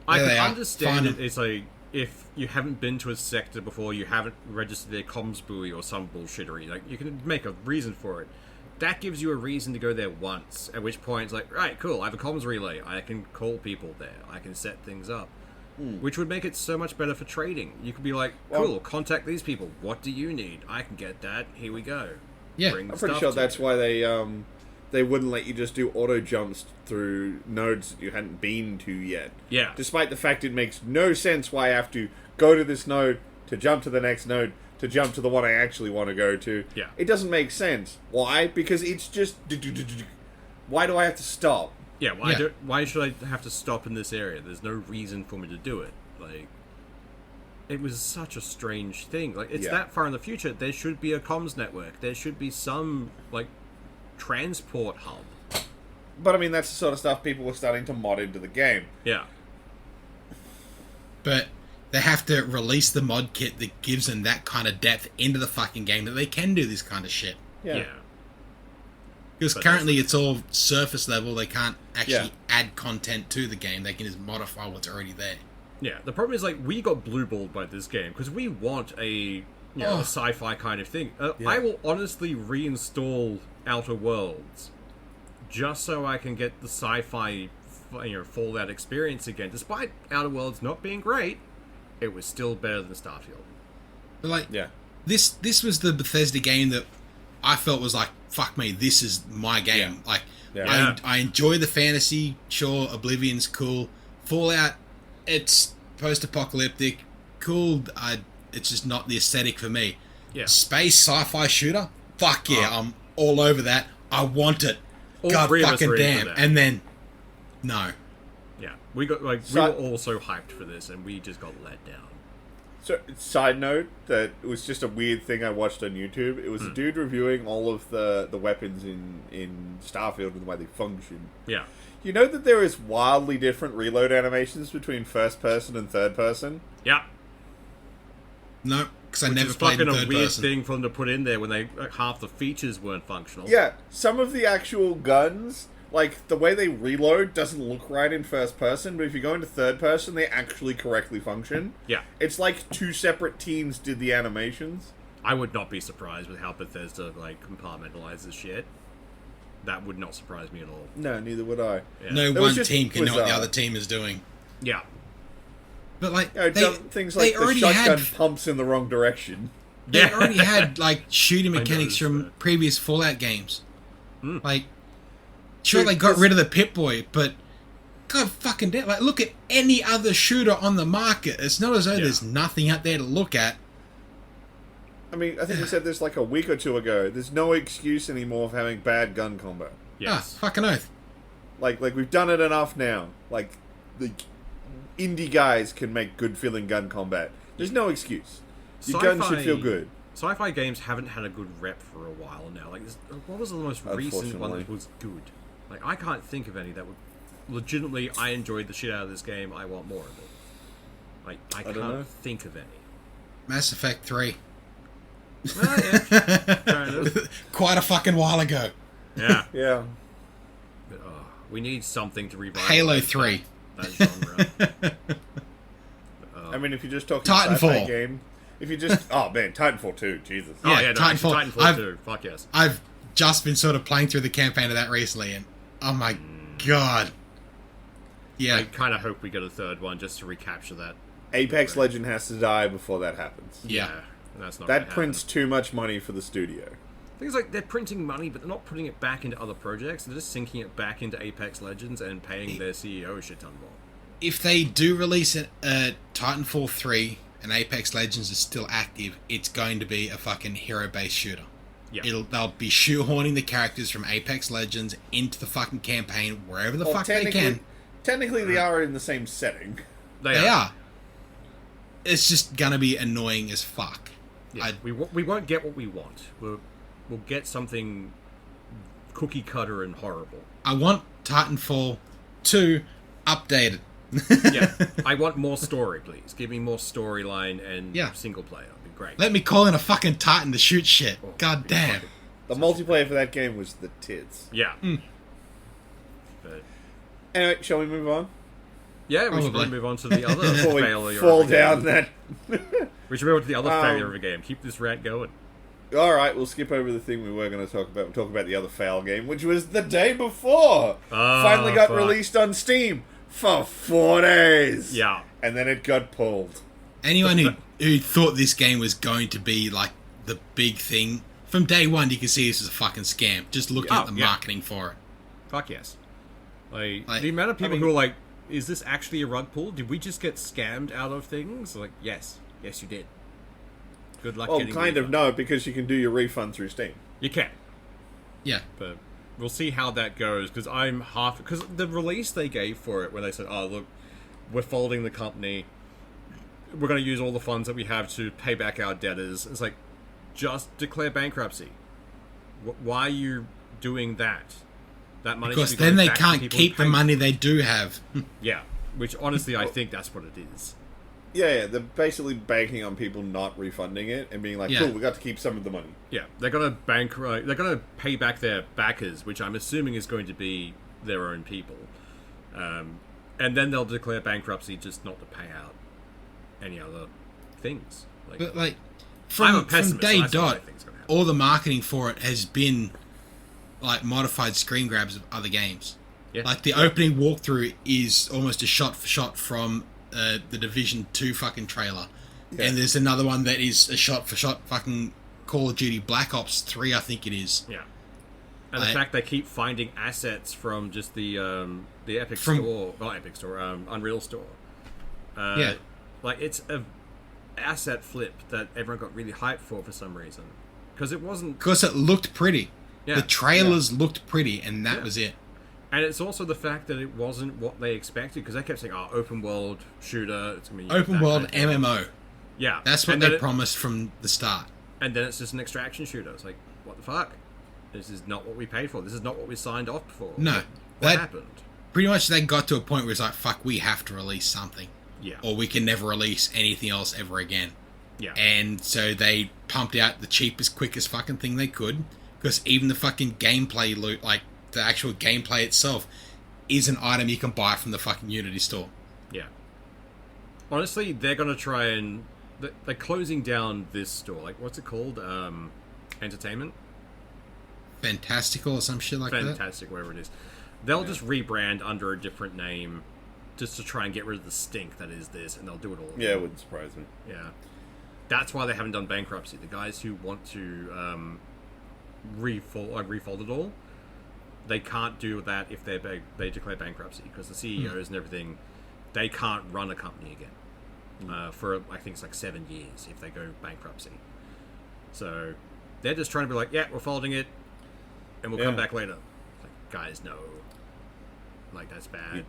Speaker 4: I
Speaker 3: There
Speaker 4: can
Speaker 3: they are.
Speaker 4: understand
Speaker 3: Find
Speaker 4: it.
Speaker 3: 'em.
Speaker 4: It's like, if you haven't been to a sector before, you haven't registered their comms buoy or some bullshittery, like, you can make a reason for it. That gives you a reason to go there once, at which point it's like, right, cool, I have a comms relay, I can call people there, I can set things up. Which would make it so much better for trading. You could be like, cool,
Speaker 2: Well-
Speaker 4: contact these people, what do you need? I can get that, here we go.
Speaker 3: Yeah.
Speaker 4: Bring the
Speaker 2: I'm pretty
Speaker 4: stuff
Speaker 2: sure
Speaker 4: to
Speaker 2: that's
Speaker 4: you.
Speaker 2: why they wouldn't let you just do auto jumps through nodes that you hadn't been to yet.
Speaker 4: Yeah.
Speaker 2: Despite the fact it makes no sense why I have to go to this node, to jump to the next node, to jump to the one I actually want to go to.
Speaker 4: Yeah.
Speaker 2: It doesn't make sense. Why? Because it's just... Why do I have to stop?
Speaker 4: Yeah,
Speaker 3: Yeah.
Speaker 4: Why should I have to stop in this area? There's no reason for me to do it. Like, it was such a strange thing. Like, it's
Speaker 2: Yeah.
Speaker 4: that far in the future. There should be a comms network. There should be some, like, transport hub.
Speaker 2: But I mean, that's the sort of stuff people were starting to mod into the game.
Speaker 4: Yeah.
Speaker 3: But they have to release the mod kit that gives them that kind of depth into the fucking game that they can do this kind of shit.
Speaker 4: Yeah.
Speaker 3: Because
Speaker 4: But
Speaker 3: currently it's all surface level. They can't actually
Speaker 2: Yeah.
Speaker 3: add content to the game. They can just modify what's already there.
Speaker 4: Yeah. The problem is, like, we got blueballed by this game because we want a a sci-fi kind of thing.
Speaker 2: Yeah.
Speaker 4: I will honestly reinstall Outer Worlds just so I can get the sci-fi, Fallout experience again. Despite Outer Worlds not being great, it was still better than Starfield.
Speaker 3: But like,
Speaker 2: Yeah.
Speaker 3: this was the Bethesda game that I felt was like, fuck me, this is my game. Like,
Speaker 2: Yeah.
Speaker 3: I enjoy the fantasy. Sure, Oblivion's cool. Fallout, it's post-apocalyptic, cool. It's just not the aesthetic for me.
Speaker 4: Yeah.
Speaker 3: Space sci-fi shooter, fuck yeah, I'm all over that. I want it.
Speaker 4: All
Speaker 3: God
Speaker 4: three of us
Speaker 3: fucking
Speaker 4: are into
Speaker 3: damn.
Speaker 4: that.
Speaker 3: And then, no.
Speaker 4: Yeah, we got we
Speaker 2: So-
Speaker 4: were all so hyped for this, and we just got let down.
Speaker 2: So, side note, that it was just a weird thing I watched on YouTube. It was a dude reviewing all of the weapons in Starfield and the way they function.
Speaker 4: Yeah.
Speaker 2: You know that there is wildly different reload animations between first person and third person?
Speaker 4: Yeah.
Speaker 3: No, because I
Speaker 4: Which
Speaker 3: never
Speaker 4: is
Speaker 3: played in
Speaker 4: fucking a
Speaker 3: third
Speaker 4: weird
Speaker 3: person.
Speaker 4: thing for them to put in there when they half the features weren't functional.
Speaker 2: Yeah, some of the actual guns, like, the way they reload doesn't look right in first person, but if you go into third person, they actually correctly function.
Speaker 4: Yeah.
Speaker 2: It's like two separate teams did the animations.
Speaker 4: I would not be surprised with how Bethesda, like, compartmentalizes shit. That would not surprise me at all.
Speaker 2: No, neither would I.
Speaker 4: Yeah.
Speaker 3: No
Speaker 2: It was
Speaker 3: one
Speaker 2: just
Speaker 3: team can know what the
Speaker 2: bizarre.
Speaker 3: other team is doing.
Speaker 4: Yeah.
Speaker 3: But like,
Speaker 2: You know, things like the
Speaker 3: already
Speaker 2: shotgun
Speaker 3: had
Speaker 2: pumps in the wrong direction.
Speaker 3: they
Speaker 4: Yeah.
Speaker 3: already had like shooting
Speaker 4: I
Speaker 3: mechanics
Speaker 4: noticed
Speaker 3: from
Speaker 4: that.
Speaker 3: previous Fallout games.
Speaker 4: Mm.
Speaker 3: Like, sure,
Speaker 2: Dude,
Speaker 3: they got
Speaker 2: this-
Speaker 3: rid of the Pip-Boy, but god fucking damn, like, look at any other shooter on the market. It's not as though
Speaker 4: Yeah.
Speaker 3: there's nothing out there to look at.
Speaker 2: I mean, I think we said this like a week or two ago. There's no excuse anymore for having bad gun combat.
Speaker 4: Yes.
Speaker 3: Fucking oath.
Speaker 2: Like we've done it enough now. Like, the indie guys can make good feeling gun combat. There's no excuse. Your gun should feel good.
Speaker 4: Sci-fi games haven't had a good rep for a while now. Like, what was the most recent one that was good? Like, I can't think of any that would legitimately. I enjoyed the shit out of this game. I want more of it. Like, I
Speaker 2: don't
Speaker 4: can't
Speaker 2: know.
Speaker 4: think of any.
Speaker 3: Mass Effect 3.
Speaker 4: Well, yeah, fair enough.
Speaker 3: Quite a fucking while ago.
Speaker 4: Yeah.
Speaker 2: Yeah.
Speaker 4: But, we need something to revive
Speaker 3: Halo 3.
Speaker 4: that genre.
Speaker 2: I mean, if you're just talking
Speaker 3: Titanfall.
Speaker 2: sci-fi game, if you just oh man, Titanfall 2, Jesus.
Speaker 4: Oh
Speaker 3: Yeah,
Speaker 4: yeah, no,
Speaker 3: Titanfall.
Speaker 4: Titanfall 2. Fuck yes.
Speaker 3: I've just been sort of playing through the campaign of that recently, and oh my god. Yeah.
Speaker 4: I kind of hope we get a third one just to recapture that.
Speaker 2: Apex Legend has to die before that happens.
Speaker 3: Yeah.
Speaker 4: That's not
Speaker 2: That
Speaker 4: gonna
Speaker 2: prints
Speaker 4: happen.
Speaker 2: too much money for the studio.
Speaker 4: Things like they're printing money, but they're not putting it back into other projects. They're just sinking it back into Apex Legends and paying their CEO a shit ton more.
Speaker 3: If they do release a Titanfall 3 and Apex Legends is still active, it's going to be a fucking hero-based shooter.
Speaker 4: Yeah.
Speaker 3: They'll be shoehorning the characters from Apex Legends into the fucking campaign wherever the
Speaker 2: Well,
Speaker 3: fuck they can.
Speaker 2: technically they are in the same setting.
Speaker 3: They are. It's just gonna be annoying as fuck.
Speaker 4: Yeah, we won't get what we want. We'll get something cookie cutter and horrible.
Speaker 3: I want Titanfall 2 updated.
Speaker 4: Yeah, I want more story, please. Give me more storyline and
Speaker 3: Yeah.
Speaker 4: single player. It'd be great.
Speaker 3: Let me call in a fucking Titan to shoot shit. God damn.
Speaker 2: The multiplayer for that game was the tits.
Speaker 4: Yeah. But,
Speaker 2: Anyway, shall we move on?
Speaker 4: yeah, we should
Speaker 3: Probably.
Speaker 4: probably move on to the other
Speaker 2: Before we
Speaker 4: failure.
Speaker 2: fall
Speaker 4: of the
Speaker 2: down
Speaker 4: game.
Speaker 2: that.
Speaker 4: We should move on to the other
Speaker 2: Um,
Speaker 4: failure of a game. Keep this rant going.
Speaker 2: All right, we'll skip over the thing we were going to talk about. We'll talk about the other fail game, which was the day before.
Speaker 4: Oh,
Speaker 2: Finally got
Speaker 4: fuck.
Speaker 2: released on Steam for 4 days.
Speaker 4: Yeah.
Speaker 2: And then it got pulled.
Speaker 3: Anyone who thought this game was going to be like the big thing, from day one you can see this is a fucking scam. Just looking
Speaker 4: Oh,
Speaker 3: at the
Speaker 4: yeah.
Speaker 3: marketing for it.
Speaker 4: Fuck yes. Like
Speaker 3: Like,
Speaker 4: the amount of people
Speaker 2: I mean-
Speaker 4: who are like, is this actually a rug pull? Did we just get scammed out of things? Like, yes. Yes, you did. Good luck
Speaker 2: Well,
Speaker 4: getting
Speaker 2: kind of
Speaker 4: refund.
Speaker 2: no, because you can do your refund through Steam.
Speaker 4: You can.
Speaker 3: Yeah.
Speaker 4: But we'll see how that goes, because I'm half... Because the release they gave for it, when they said, oh, look, we're folding the company, we're going to use all the funds that we have to pay back our debtors. It's like, just declare bankruptcy. Why are you doing that? That money
Speaker 3: Because
Speaker 4: should be
Speaker 3: then
Speaker 4: going
Speaker 3: they
Speaker 4: back to
Speaker 3: can't
Speaker 4: people
Speaker 3: keep
Speaker 4: who
Speaker 3: the
Speaker 4: paid-
Speaker 3: money they do have.
Speaker 4: Yeah, which honestly, I think that's what it is.
Speaker 2: Yeah, they're basically banking on people not refunding it and being like,
Speaker 3: Yeah.
Speaker 2: cool, we got to keep some of the money.
Speaker 4: Yeah, they're gonna they're gonna pay back their backers, which I'm assuming is going to be their own people, and then they'll declare bankruptcy just not to pay out any other things. Like,
Speaker 3: But like
Speaker 4: I'm a
Speaker 3: from
Speaker 4: pessimist,
Speaker 3: day
Speaker 4: so that's what I
Speaker 3: dot,
Speaker 4: think's gonna happen.
Speaker 3: all the marketing for it has been like modified screen grabs of other games.
Speaker 4: Yeah.
Speaker 3: Like the opening walkthrough is almost a shot for shot from the Division 2 fucking trailer.
Speaker 2: Yeah.
Speaker 3: And there's another one that is a shot for shot fucking Call of Duty Black Ops 3, I think it is.
Speaker 4: Yeah, and the
Speaker 3: Like-
Speaker 4: fact they keep finding assets from just the Epic
Speaker 3: From-
Speaker 4: Store, not Epic Store, Unreal Store.
Speaker 3: Yeah.
Speaker 4: Like it's a asset flip that everyone got really hyped for some reason, because it wasn't.
Speaker 3: Because it looked pretty.
Speaker 4: Yeah.
Speaker 3: The trailers looked pretty, and that
Speaker 4: Yeah.
Speaker 3: was it.
Speaker 4: And it's also the fact that it wasn't what they expected, because they kept saying, "Oh, open world shooter, it's gonna be
Speaker 3: Open
Speaker 4: that
Speaker 3: world
Speaker 4: kind of thing."
Speaker 3: MMO.
Speaker 4: Yeah.
Speaker 3: That's what
Speaker 4: And
Speaker 3: they
Speaker 4: then
Speaker 3: promised from the start.
Speaker 4: And then it's just an extraction shooter. It's like, what the fuck? This is not what we paid for. This is not what we signed off for.
Speaker 3: No.
Speaker 4: What happened?
Speaker 3: Pretty much they got to a point where it's like, fuck, we have to release something.
Speaker 4: Yeah.
Speaker 3: Or we can never release anything else ever again.
Speaker 4: Yeah.
Speaker 3: And so they pumped out the cheapest, quickest fucking thing they could. Because even the fucking gameplay loot, like the actual gameplay itself, is an item you can buy from the fucking Unity store.
Speaker 4: Yeah. Honestly, they're going to try and... They're closing down this store. Like, what's it called? Entertainment?
Speaker 3: Fantastical or some shit like that?
Speaker 4: Fantastic, whatever it is. They'll just rebrand under a different name just to try and get rid of the stink that is this, and they'll do it all.
Speaker 2: Yeah, it wouldn't surprise me.
Speaker 4: Yeah. That's why they haven't done bankruptcy. The guys who want to refold it all, they can't do that if they declare bankruptcy, because the CEOs and everything, they can't run a company again for, I think it's like 7 years if they go bankruptcy. So they're just trying to be like, yeah, we're folding it, and we'll come back later. It's like, guys, no. Like, that's bad.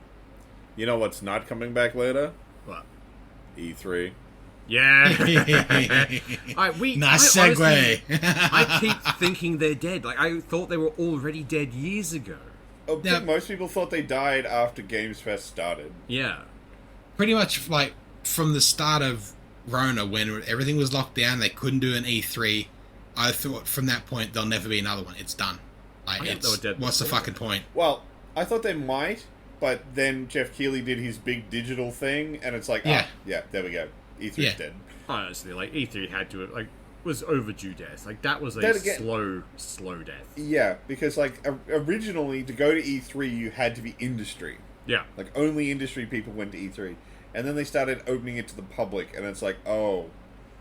Speaker 2: You know what's not coming back later?
Speaker 4: What?
Speaker 2: E3.
Speaker 4: Yeah.
Speaker 3: Nice segue.
Speaker 4: Honestly, I keep thinking they're dead. Like, I thought they were already dead years ago.
Speaker 2: I think most people thought they died after Games Fest started.
Speaker 4: Yeah.
Speaker 3: Pretty much, like, from the start of Rona, when everything was locked down, they couldn't do an E3, I thought from that point there'll never be another one. It's done. Like,
Speaker 4: they were dead
Speaker 3: what's the
Speaker 4: before.
Speaker 3: fucking point?
Speaker 2: Well, I thought they might, but then Jeff Keighley did his big digital thing, and it's like,
Speaker 3: Yeah.
Speaker 2: there we go. E3's
Speaker 3: Yeah.
Speaker 2: dead.
Speaker 4: Honestly, like, E3 had to, like, was overdue death. Like, that was
Speaker 2: Then again-
Speaker 4: slow death.
Speaker 2: Yeah, because, like, originally, to go to E3, you had to be industry.
Speaker 4: Yeah.
Speaker 2: Like, only industry people went to E3. And then they started opening it to the public, and it's like, oh,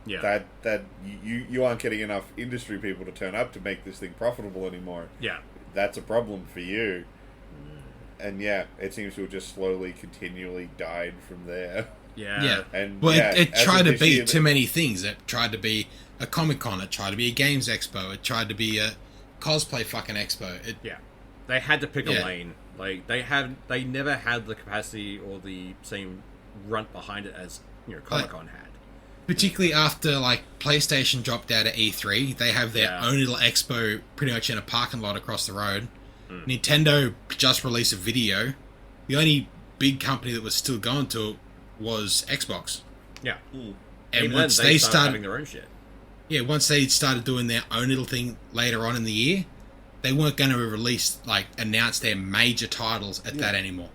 Speaker 4: Yeah.
Speaker 2: that you aren't getting enough industry people to turn up to make this thing profitable anymore.
Speaker 4: Yeah.
Speaker 2: That's a problem for you. And yeah, it seems to have just slowly, continually died from there.
Speaker 4: Yeah.
Speaker 3: Yeah.
Speaker 2: And
Speaker 3: Well,
Speaker 2: yeah,
Speaker 3: it
Speaker 2: as
Speaker 3: tried
Speaker 2: of
Speaker 3: to
Speaker 2: this
Speaker 3: be
Speaker 2: year,
Speaker 3: too many things. It tried to be a Comic-Con. It tried to be a Games Expo. It tried to be a cosplay fucking expo.
Speaker 4: Yeah. They had to pick
Speaker 3: Yeah.
Speaker 4: a lane. Like, they never had the capacity or the same runt behind it as, Comic-Con had.
Speaker 3: Particularly after, like, PlayStation dropped out of E3, they have their own little expo pretty much in a parking lot across the road. Nintendo just released a video. The only big company that was still going to it was Xbox.
Speaker 4: Yeah.
Speaker 3: And
Speaker 4: Even
Speaker 3: once
Speaker 4: then,
Speaker 3: they
Speaker 4: having
Speaker 3: started,
Speaker 4: their own shit.
Speaker 3: once they started doing their own little thing later on in the year, they weren't going to announce their major titles at that anymore.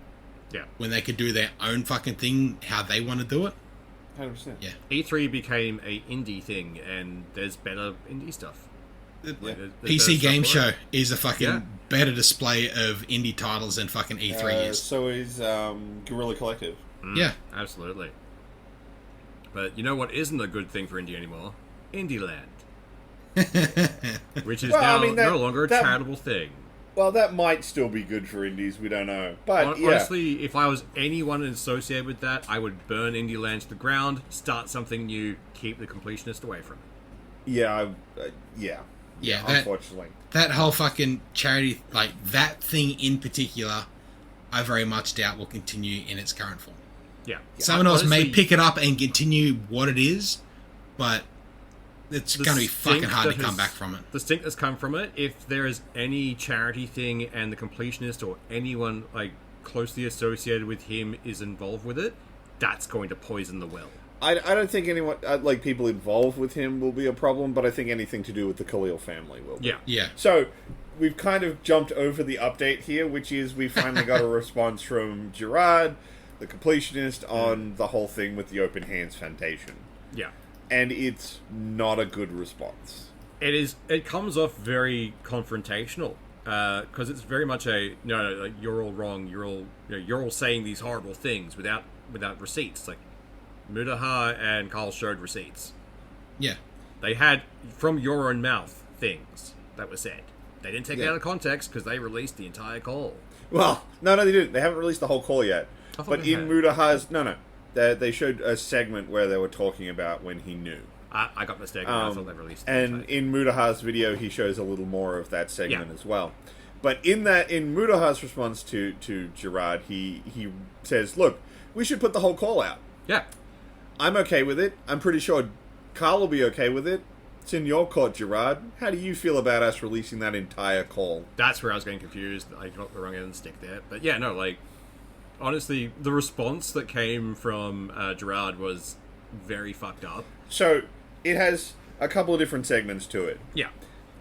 Speaker 4: Yeah.
Speaker 3: When they could do their own fucking thing, how they want to do it.
Speaker 2: 100%.
Speaker 3: Yeah.
Speaker 4: E3 became a indie thing, and there's better indie stuff. Like, there's
Speaker 3: PC
Speaker 4: better
Speaker 3: Game
Speaker 4: stuff for
Speaker 3: Show
Speaker 4: it.
Speaker 3: is a fucking
Speaker 4: Yeah.
Speaker 3: better display of indie titles than fucking E3 is.
Speaker 2: So is Guerrilla Collective.
Speaker 3: Yeah.
Speaker 4: Absolutely. But you know what isn't a good thing for indie anymore? Indieland. Which is
Speaker 2: Well,
Speaker 4: now
Speaker 2: I mean,
Speaker 4: no longer a
Speaker 2: that-
Speaker 4: charitable thing.
Speaker 2: Well, that might still be good for indies. We don't know. But yeah.
Speaker 4: Honestly, if I was anyone associated with that, I would burn Indieland to the ground, start something new, keep the completionist away from it.
Speaker 2: Yeah, yeah.
Speaker 3: Yeah, that,
Speaker 2: Unfortunately.
Speaker 3: that whole fucking charity, like, that thing in particular, I very much doubt will continue in its current form.
Speaker 4: Yeah.
Speaker 3: Someone else may
Speaker 4: Honestly,
Speaker 3: pick it up and continue what it is, but it's
Speaker 4: the
Speaker 3: going to be fucking
Speaker 4: stink
Speaker 3: hard to
Speaker 4: that
Speaker 3: come
Speaker 4: has-
Speaker 3: back from it.
Speaker 4: The stink that's come from it, if there is any charity thing and the completionist or anyone like closely associated with him is involved with it, that's going to poison the well.
Speaker 2: I don't think anyone, like people involved with him will be a problem, but I think anything to do with the Khalil family will be.
Speaker 4: Yeah.
Speaker 3: Yeah.
Speaker 2: So, we've kind of jumped over the update here, which is we finally got a response from Jirard, the completionist, on the whole thing with the Open Hands Foundation.
Speaker 4: Yeah.
Speaker 2: And it's not a good response.
Speaker 4: It is. It comes off very confrontational because it's very much a no. Like, you're all wrong. You're all saying these horrible things without receipts. It's like Mudahar and Carl showed receipts.
Speaker 3: Yeah.
Speaker 4: They had from your own mouth things that were said. They didn't take it
Speaker 2: Yeah.
Speaker 4: out of context because they released the entire call.
Speaker 2: Well, no, they didn't. They haven't released the whole call yet.
Speaker 4: I thought
Speaker 2: But
Speaker 4: they
Speaker 2: in
Speaker 4: had.
Speaker 2: Mudahar's... No. They showed a segment where they were talking about when he knew.
Speaker 4: I got mistaken. I thought they released. the
Speaker 2: And
Speaker 4: entire-
Speaker 2: in Mudahar's video, he shows a little more of that segment
Speaker 4: Yeah.
Speaker 2: as well. But in Mudahar's response to Jirard, he says, "Look, we should put the whole call out."
Speaker 4: yeah,
Speaker 2: I'm okay with it. I'm pretty sure Carl will be okay with it. It's in your court, Jirard. How do you feel about us releasing that entire call?
Speaker 4: That's where I was getting confused. I got the wrong end of the stick there. But yeah, no, like, honestly, the response that came from Jirard was very fucked up.
Speaker 2: So, it has a couple of different segments to it.
Speaker 4: Yeah.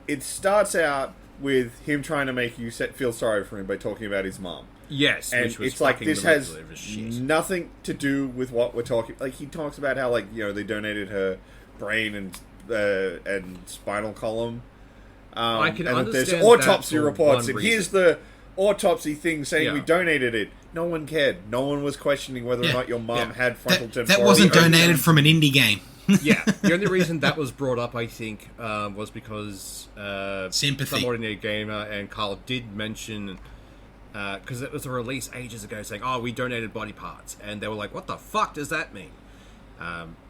Speaker 2: It starts out with him trying to make you feel sorry for him by talking about his mom.
Speaker 4: Yes,
Speaker 2: And
Speaker 4: which was
Speaker 2: it's like,
Speaker 4: fucking
Speaker 2: this has
Speaker 4: manipulative as shit.
Speaker 2: nothing to do with what we're talking... Like, he talks about how, like, you know, they donated her brain and spinal column.
Speaker 4: I can
Speaker 2: and
Speaker 4: understand
Speaker 2: there's autopsy
Speaker 4: that for
Speaker 2: reports,
Speaker 4: one
Speaker 2: and here's the autopsy thing saying we
Speaker 4: Yeah.
Speaker 2: donated it. No one cared. No one was questioning whether or
Speaker 3: Yeah.
Speaker 2: not your mom
Speaker 3: Yeah.
Speaker 2: had frontal
Speaker 3: That
Speaker 2: temporal...
Speaker 3: wasn't
Speaker 2: The only-
Speaker 3: donated from an indie game.
Speaker 4: Yeah, the only reason that was brought up, I think, was because
Speaker 3: Sympathy.
Speaker 4: some ordinary gamer and Carl did mention, because it was a release ages ago, saying, "Oh, we donated body parts," and they were like, "What the fuck does that mean?"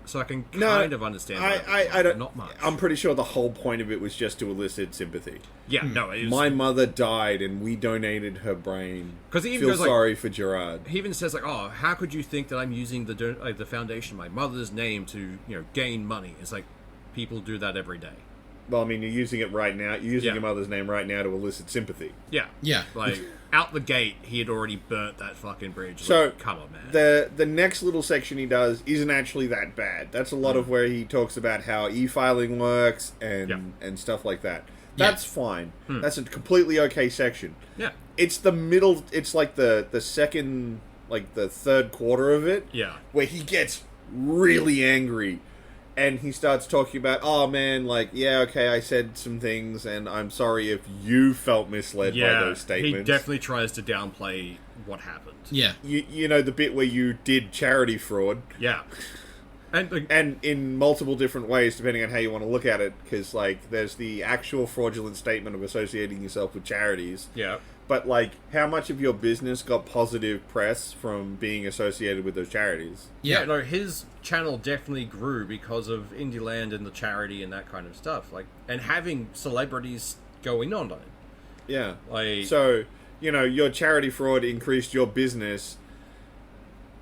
Speaker 4: So I can kind of understand.
Speaker 2: I don't.
Speaker 4: Not much.
Speaker 2: I'm pretty sure the whole point of it was just to elicit sympathy.
Speaker 4: Yeah, no, it was,
Speaker 2: My mother died, and we donated her brain.
Speaker 4: 'Cause he even
Speaker 2: feel
Speaker 4: goes like-
Speaker 2: sorry for Jirard.
Speaker 4: he even says like, "Oh, how could you think that I'm using the foundation, my mother's name, to gain money?" It's like people do that every day.
Speaker 2: Well, I mean, you're using it right now. You're using
Speaker 4: Yeah.
Speaker 2: your mother's name right now to elicit sympathy.
Speaker 4: Yeah,
Speaker 3: Yeah.
Speaker 4: like out the gate, he had already burnt that fucking bridge.
Speaker 2: So
Speaker 4: Like, come on, man.
Speaker 2: the next little section he does isn't actually that bad. That's a lot of where he talks about how e-filing works and
Speaker 4: Yeah.
Speaker 2: and stuff like that.
Speaker 3: Yeah.
Speaker 2: That's fine. That's a completely okay section.
Speaker 4: Yeah,
Speaker 2: It's the middle. It's like the second, like the third quarter of it.
Speaker 4: yeah.
Speaker 2: Where he gets really angry. And he starts talking about, oh man, like, yeah, okay, I said some things, and I'm sorry if you felt misled by those statements.
Speaker 4: He definitely tries to downplay what happened.
Speaker 3: Yeah.
Speaker 2: You know, the bit where you did charity fraud,
Speaker 4: Yeah. And like,
Speaker 2: and in multiple different ways, depending on how you want to look at it, because, like, there's the actual fraudulent statement of associating yourself with charities,
Speaker 4: yeah.
Speaker 2: but, like, how much of your business got positive press from being associated with those charities?
Speaker 4: Yeah, no, his channel definitely grew because of Indie Land and the charity and that kind of stuff. Like, and having celebrities going on it.
Speaker 2: Yeah.
Speaker 4: Like,
Speaker 2: So, you know, your charity fraud increased your business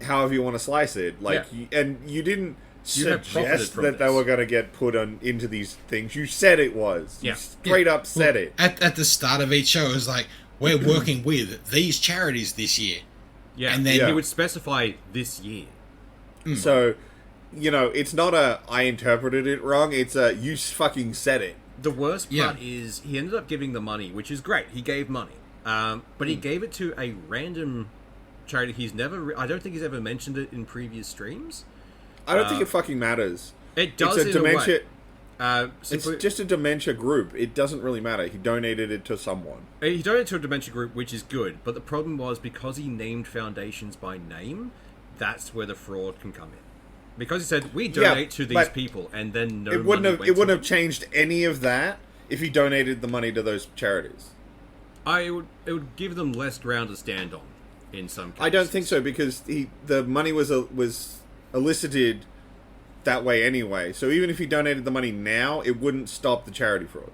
Speaker 2: however you want to slice it. Like,
Speaker 4: Yeah.
Speaker 2: you didn't
Speaker 4: You have profited
Speaker 2: suggest
Speaker 4: from
Speaker 2: that they
Speaker 4: this.
Speaker 2: were going to get put into these things. You said it was.
Speaker 4: Yeah.
Speaker 2: You straight up said
Speaker 3: Well,
Speaker 2: it.
Speaker 3: At the start of each show, it was like, we're working with these charities this year.
Speaker 4: yeah,
Speaker 3: and then-
Speaker 2: Yeah.
Speaker 4: he would specify this year.
Speaker 2: So, you know, it's not I interpreted it wrong. It's you fucking said it.
Speaker 4: The worst
Speaker 3: Yeah.
Speaker 4: part is he ended up giving the money, which is great. He gave money, but he gave it to a random charity. He's never. I don't think he's ever mentioned it in previous streams.
Speaker 2: I don't think it fucking matters.
Speaker 4: It does
Speaker 2: It's a
Speaker 4: in
Speaker 2: dementia.
Speaker 4: a way.
Speaker 2: It's
Speaker 4: Simply,
Speaker 2: just a dementia group. It doesn't really matter. He donated it to someone.
Speaker 4: he donated to a dementia group, which is good. But the problem was because he named foundations by name, that's where the fraud can come in. Because he said we donate to these
Speaker 2: but
Speaker 4: people, and then no
Speaker 2: It wouldn't
Speaker 4: money
Speaker 2: have.
Speaker 4: went
Speaker 2: It
Speaker 4: to
Speaker 2: wouldn't have
Speaker 4: them.
Speaker 2: changed any of that if he donated the money to those charities.
Speaker 4: It would give them less ground to stand on in some cases.
Speaker 2: I don't think so because the money was elicited that way anyway. So even if he donated the money now, it wouldn't stop the charity fraud.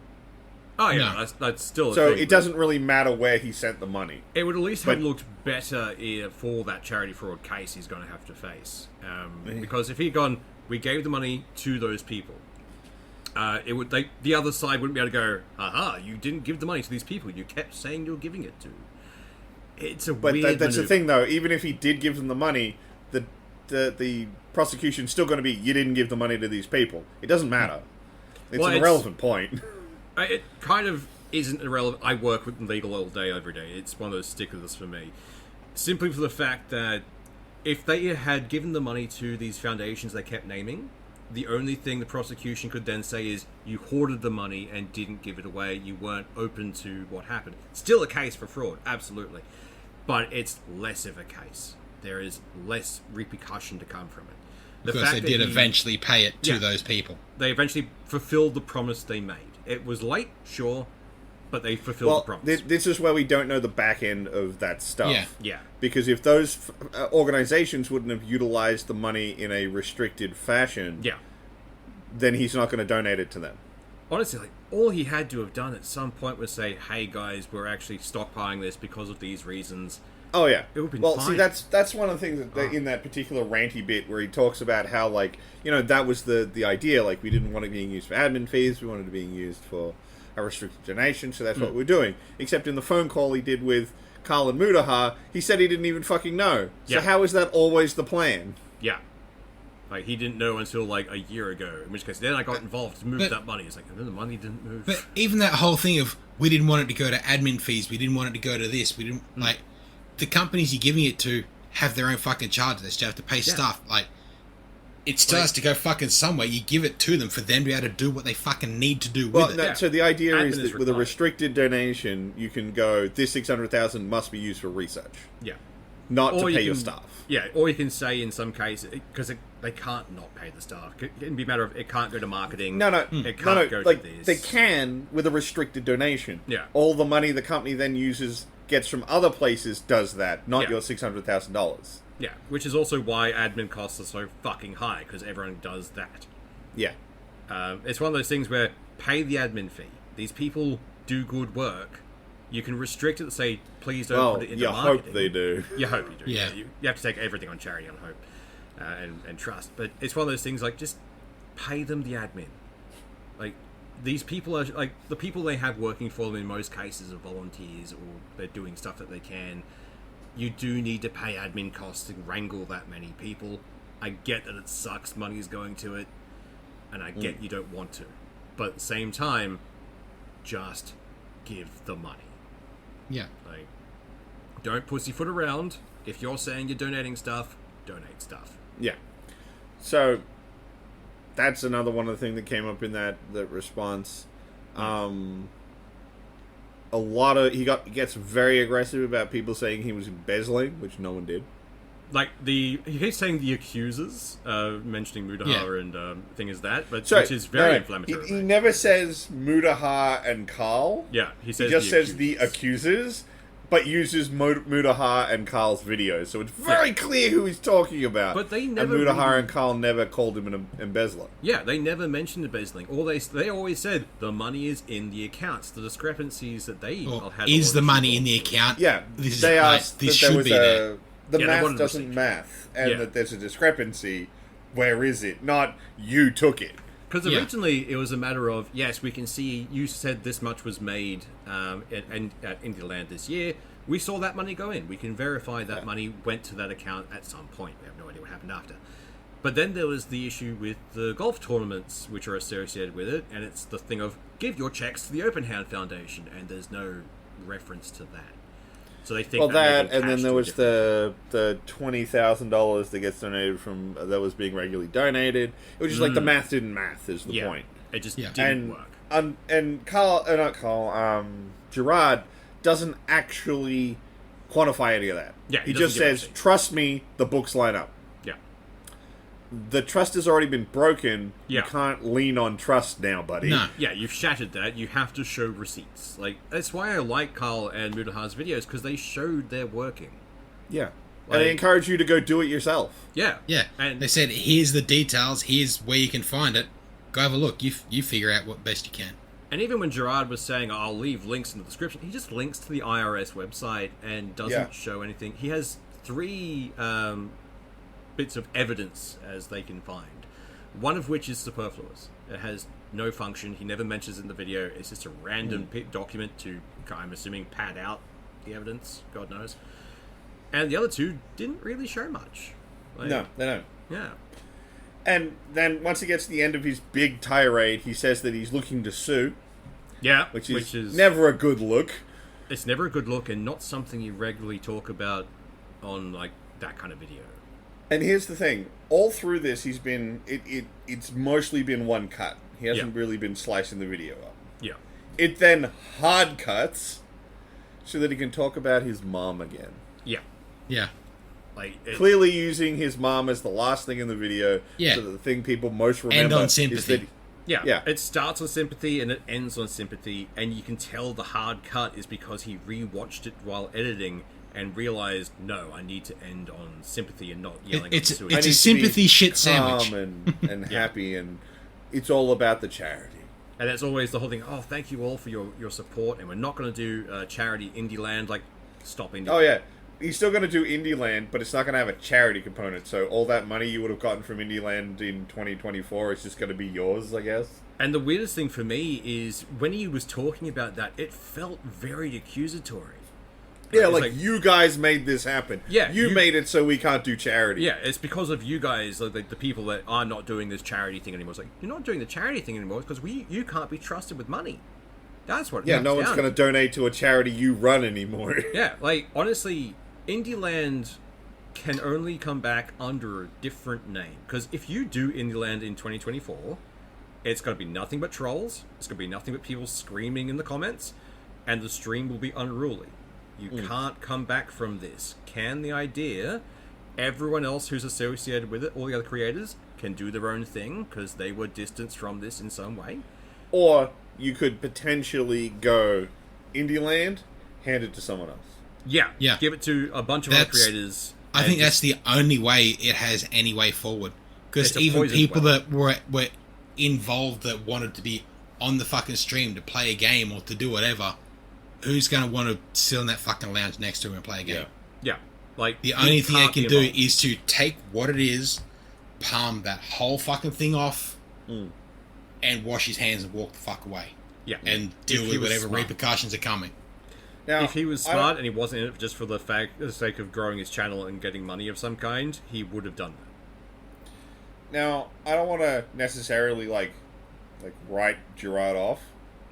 Speaker 4: Oh yeah,
Speaker 3: No.
Speaker 4: that's still a
Speaker 2: So
Speaker 4: thing.
Speaker 2: it doesn't really matter where he sent the money.
Speaker 4: It would at least
Speaker 2: But-
Speaker 4: have looked better for that charity fraud case he's going to have to face. Because if he'd gone, we gave the money to those people, it would the other side wouldn't be able to go, aha, you didn't give the money to these people. You kept saying you were giving it to. It's a
Speaker 2: But
Speaker 4: weird
Speaker 2: that's the
Speaker 4: maneuver.
Speaker 2: thing, though. Even if he did give them the money, the prosecution's still going to be, you didn't give the money to these people. It doesn't matter. It's
Speaker 4: Well,
Speaker 2: an irrelevant point.
Speaker 4: It kind of isn't irrelevant. I work with legal all day, every day. It's one of those sticklers for me. Simply for the fact that if they had given the money to these foundations they kept naming, the only thing the prosecution could then say is you hoarded the money and didn't give it away. You weren't open to what happened. Still a case for fraud, absolutely. But it's less of a case. There is less repercussion to come from it. The
Speaker 3: Because they
Speaker 4: fact that
Speaker 3: did
Speaker 4: he-
Speaker 3: eventually pay it to
Speaker 4: Yeah.
Speaker 3: those people.
Speaker 4: They eventually fulfilled the promise they made. It was late, sure, but they fulfilled the
Speaker 2: Well,
Speaker 4: promise.
Speaker 2: this is where we don't know the back end of that stuff.
Speaker 3: Yeah.
Speaker 4: Yeah.
Speaker 2: Because if those organizations wouldn't have utilized the money in a restricted fashion,
Speaker 4: Yeah.
Speaker 2: then he's not going to donate it to them.
Speaker 4: Honestly, like, all he had to have done at some point was say, hey guys, we're actually stockpiling this because of these reasons.
Speaker 2: Oh yeah.
Speaker 4: It would be
Speaker 2: well,
Speaker 4: fine.
Speaker 2: see, that's one of the things that in that particular ranty bit where he talks about how, like, you know, that was the idea. Like, we didn't want it being used for admin fees. We wanted it being used for a restricted donation. So that's what we're doing. Except in the phone call he did with Carl and Mudahar, he said he didn't even fucking know. So how is that always the plan?
Speaker 4: Yeah. Like, he didn't know until, like, a year ago. In which case, then I got involved to move that money. It's like, and then the money didn't move.
Speaker 3: But even that whole thing of, we didn't want it to go to admin fees, we didn't want it to go to this, we didn't, like, the companies you're giving it to have their own fucking charges. They still have to pay staff. Like, it still has to go fucking somewhere. You give it to them for them to be able to do what they fucking need to do with it.
Speaker 2: No, so the idea
Speaker 4: Admin
Speaker 2: is that with a restricted donation, you can go, this 600,000 must be used for research.
Speaker 4: Yeah.
Speaker 2: Not
Speaker 4: Or
Speaker 2: to
Speaker 4: you
Speaker 2: pay your
Speaker 4: can-
Speaker 2: staff.
Speaker 4: Yeah, or you can say in some cases, because they can't not pay the staff. It can be a matter of, it can't go to marketing.
Speaker 2: No,
Speaker 4: It can't go
Speaker 2: like,
Speaker 4: to this.
Speaker 2: they can with a restricted donation.
Speaker 4: Yeah.
Speaker 2: All the money the company then gets from other places does that, not
Speaker 4: Yeah.
Speaker 2: your $600,000.
Speaker 4: Yeah, which is also why admin costs are so fucking high, because everyone does that.
Speaker 2: Yeah.
Speaker 4: It's one of those things where pay the admin fee. These people do good work. You can restrict it to say, please don't
Speaker 2: Well,
Speaker 4: put it into
Speaker 2: you
Speaker 4: marketing.
Speaker 2: hope they do.
Speaker 4: You hope you do.
Speaker 3: Yeah.
Speaker 4: You have to take everything on charity on hope and trust. But it's one of those things, like, just pay them the admin. Like, these people are, like, the people they have working for them in most cases are volunteers, or they're doing stuff that they can. You do need to pay admin costs to wrangle that many people. I get that it sucks, money's going to it, and I get you don't want to. But at the same time, just give the money.
Speaker 3: Yeah.
Speaker 4: Like, don't pussyfoot around. If you're saying you're donating stuff, donate stuff.
Speaker 2: Yeah. So, that's another one of the things that came up in that response. A lot of... He gets very aggressive about people saying he was embezzling, which no one did.
Speaker 4: Like, he keeps saying the accusers, mentioning Mudahar and thing is that, but
Speaker 2: So,
Speaker 4: which is very inflammatory.
Speaker 2: He never says Mudahar and Carl.
Speaker 4: Yeah, he says
Speaker 2: He just
Speaker 4: the
Speaker 2: says the accusers, but uses Mudahar and Carl's videos. So it's very clear who he's talking about.
Speaker 4: But they never
Speaker 2: And Mudahar
Speaker 4: really-
Speaker 2: and Carl never called him an embezzler.
Speaker 4: Yeah, they never mentioned embezzling. All they always said the money is in the accounts. The discrepancies that they
Speaker 3: Or
Speaker 4: had
Speaker 3: is the
Speaker 4: all
Speaker 3: money in the account?
Speaker 2: Yeah,
Speaker 3: This
Speaker 2: they
Speaker 3: is,
Speaker 2: asked
Speaker 3: this
Speaker 2: that there
Speaker 3: should
Speaker 2: was
Speaker 3: be there.
Speaker 2: the
Speaker 4: Yeah, they
Speaker 2: math
Speaker 4: wanted
Speaker 2: doesn't
Speaker 4: receipt.
Speaker 2: math, and
Speaker 3: Yeah.
Speaker 2: that there's a discrepancy. Where is it? Not you took it.
Speaker 4: Because
Speaker 3: Yeah.
Speaker 4: originally it was a matter of, yes, we can see you said this much was made at Indieland this year. We saw that money go in. We can verify that money went to that account at some point. We have no idea what happened after. But then there was the issue with the golf tournaments, which are associated with it, and it's the thing of, give your checks to the Open Hand Foundation, and there's no reference to that. So they think
Speaker 2: Well, that,
Speaker 4: may be
Speaker 2: and then
Speaker 4: attached
Speaker 2: there
Speaker 4: to a
Speaker 2: was
Speaker 4: different-
Speaker 2: the $20,000 that gets donated from that was being regularly donated. It was just like the math didn't math is the
Speaker 4: yeah,
Speaker 2: point.
Speaker 4: it just
Speaker 3: Yeah.
Speaker 4: didn't work.
Speaker 2: And Jirard doesn't actually quantify any of that.
Speaker 4: Yeah,
Speaker 2: he
Speaker 4: he
Speaker 2: just
Speaker 4: doesn't give
Speaker 2: says,
Speaker 4: a
Speaker 2: "Trust me, the books line up."
Speaker 4: Yeah.
Speaker 2: The trust has already been broken.
Speaker 4: Yeah.
Speaker 2: You can't lean on trust now, buddy.
Speaker 3: No.
Speaker 4: Yeah, you've shattered that. You have to show receipts. Like, that's why I like Carl and Mudahar's videos, because they showed they're working.
Speaker 2: Yeah.
Speaker 4: Like-
Speaker 2: And they encourage you to go do it yourself.
Speaker 4: Yeah.
Speaker 3: Yeah.
Speaker 4: And
Speaker 3: They said, here's the details, here's where you can find it. Go have a look. You figure out what best you can.
Speaker 4: And even when Jirard was saying, I'll leave links in the description, he just links to the IRS website and doesn't show anything. He has 3 bits of evidence as they can find. One of which is superfluous. It has no function. He never mentions it in the video. It's just a random document to, I'm assuming, pad out the evidence. God knows. And the other 2 didn't really show much. Like,
Speaker 2: No, they don't.
Speaker 4: Yeah.
Speaker 2: And then once he gets to the end of his big tirade, he says that he's looking to sue,
Speaker 4: Yeah.
Speaker 2: which is never a good look.
Speaker 4: It's never a good look and not something you regularly talk about on, like, that kind of video.
Speaker 2: And here's the thing: all through this, he's been it's mostly been one cut. He hasn't really been slicing the video up.
Speaker 4: Yeah.
Speaker 2: It then hard cuts so that he can talk about his mom again.
Speaker 4: Yeah.
Speaker 3: Yeah.
Speaker 4: Like,
Speaker 2: Clearly using his mom as the last thing in the video.
Speaker 3: Yeah.
Speaker 2: So that the thing people most remember
Speaker 3: on
Speaker 2: is
Speaker 3: sympathy.
Speaker 2: that
Speaker 4: yeah, it starts on sympathy and it ends on sympathy, and you can tell the hard cut is because he rewatched it while editing and realized, no, I need to end on sympathy and not yelling
Speaker 3: It's
Speaker 4: at the
Speaker 3: it's
Speaker 2: I
Speaker 3: a
Speaker 2: need to
Speaker 3: sympathy
Speaker 2: be
Speaker 3: shit sandwich.
Speaker 2: calm and happy, and it's all about the charity.
Speaker 4: And that's always the whole thing. Oh, thank you all for your support, and we're not going to do charity Indieland. Like, stop Indieland.
Speaker 2: Oh yeah, he's still going to do Indie Land, but it's not going to have a charity component. So all that money you would have gotten from Indie Land in 2024 is just going to be yours, I guess.
Speaker 4: And the weirdest thing for me is when he was talking about that, it felt very accusatory.
Speaker 2: Yeah,
Speaker 4: It's
Speaker 2: like, you guys made this happen.
Speaker 4: Yeah,
Speaker 2: you made it so we can't do charity.
Speaker 4: Yeah, it's because of you guys, like the people that are not doing this charity thing anymore. It's like, you're not doing the charity thing anymore because you can't be trusted with money. That's what it
Speaker 2: Yeah,
Speaker 4: comes
Speaker 2: no one's
Speaker 4: down
Speaker 2: going to donate to a charity you run anymore.
Speaker 4: Yeah, like, honestly, Indie Land can only come back under a different name. Because if you do Indie Land in 2024, it's going to be nothing but trolls, it's going to be nothing but people screaming in the comments, and the stream will be unruly. You can't come back from this. Can the idea, everyone else who's associated with it, all the other creators, can do their own thing, because they were distanced from this in some way.
Speaker 2: Or you could potentially go Indie Land, hand it to someone else.
Speaker 4: Yeah,
Speaker 3: Yeah.
Speaker 4: give it to a bunch of other creators.
Speaker 3: I think that's the only way it has any way forward. Because
Speaker 4: It's a
Speaker 3: even
Speaker 4: poison
Speaker 3: people
Speaker 4: well.
Speaker 3: that were involved that wanted to be on the fucking stream to play a game or to do whatever, who's going to want to sit in that fucking lounge next to him and play a game?
Speaker 4: Yeah, like,
Speaker 3: The
Speaker 4: you
Speaker 3: only thing they
Speaker 4: can't
Speaker 3: can
Speaker 4: be
Speaker 3: do
Speaker 4: involved.
Speaker 3: is to take what it is, palm that whole fucking thing off, and wash his hands and walk the fuck away.
Speaker 4: Yeah,
Speaker 3: And deal
Speaker 4: If he
Speaker 3: with
Speaker 4: was
Speaker 3: whatever
Speaker 4: smart.
Speaker 3: repercussions are coming.
Speaker 2: Now,
Speaker 4: If he was
Speaker 2: I don't-
Speaker 4: smart and he wasn't in it just for the sake of growing his channel and getting money of some kind, he would have done that.
Speaker 2: Now, I don't want to necessarily like write Jirard off,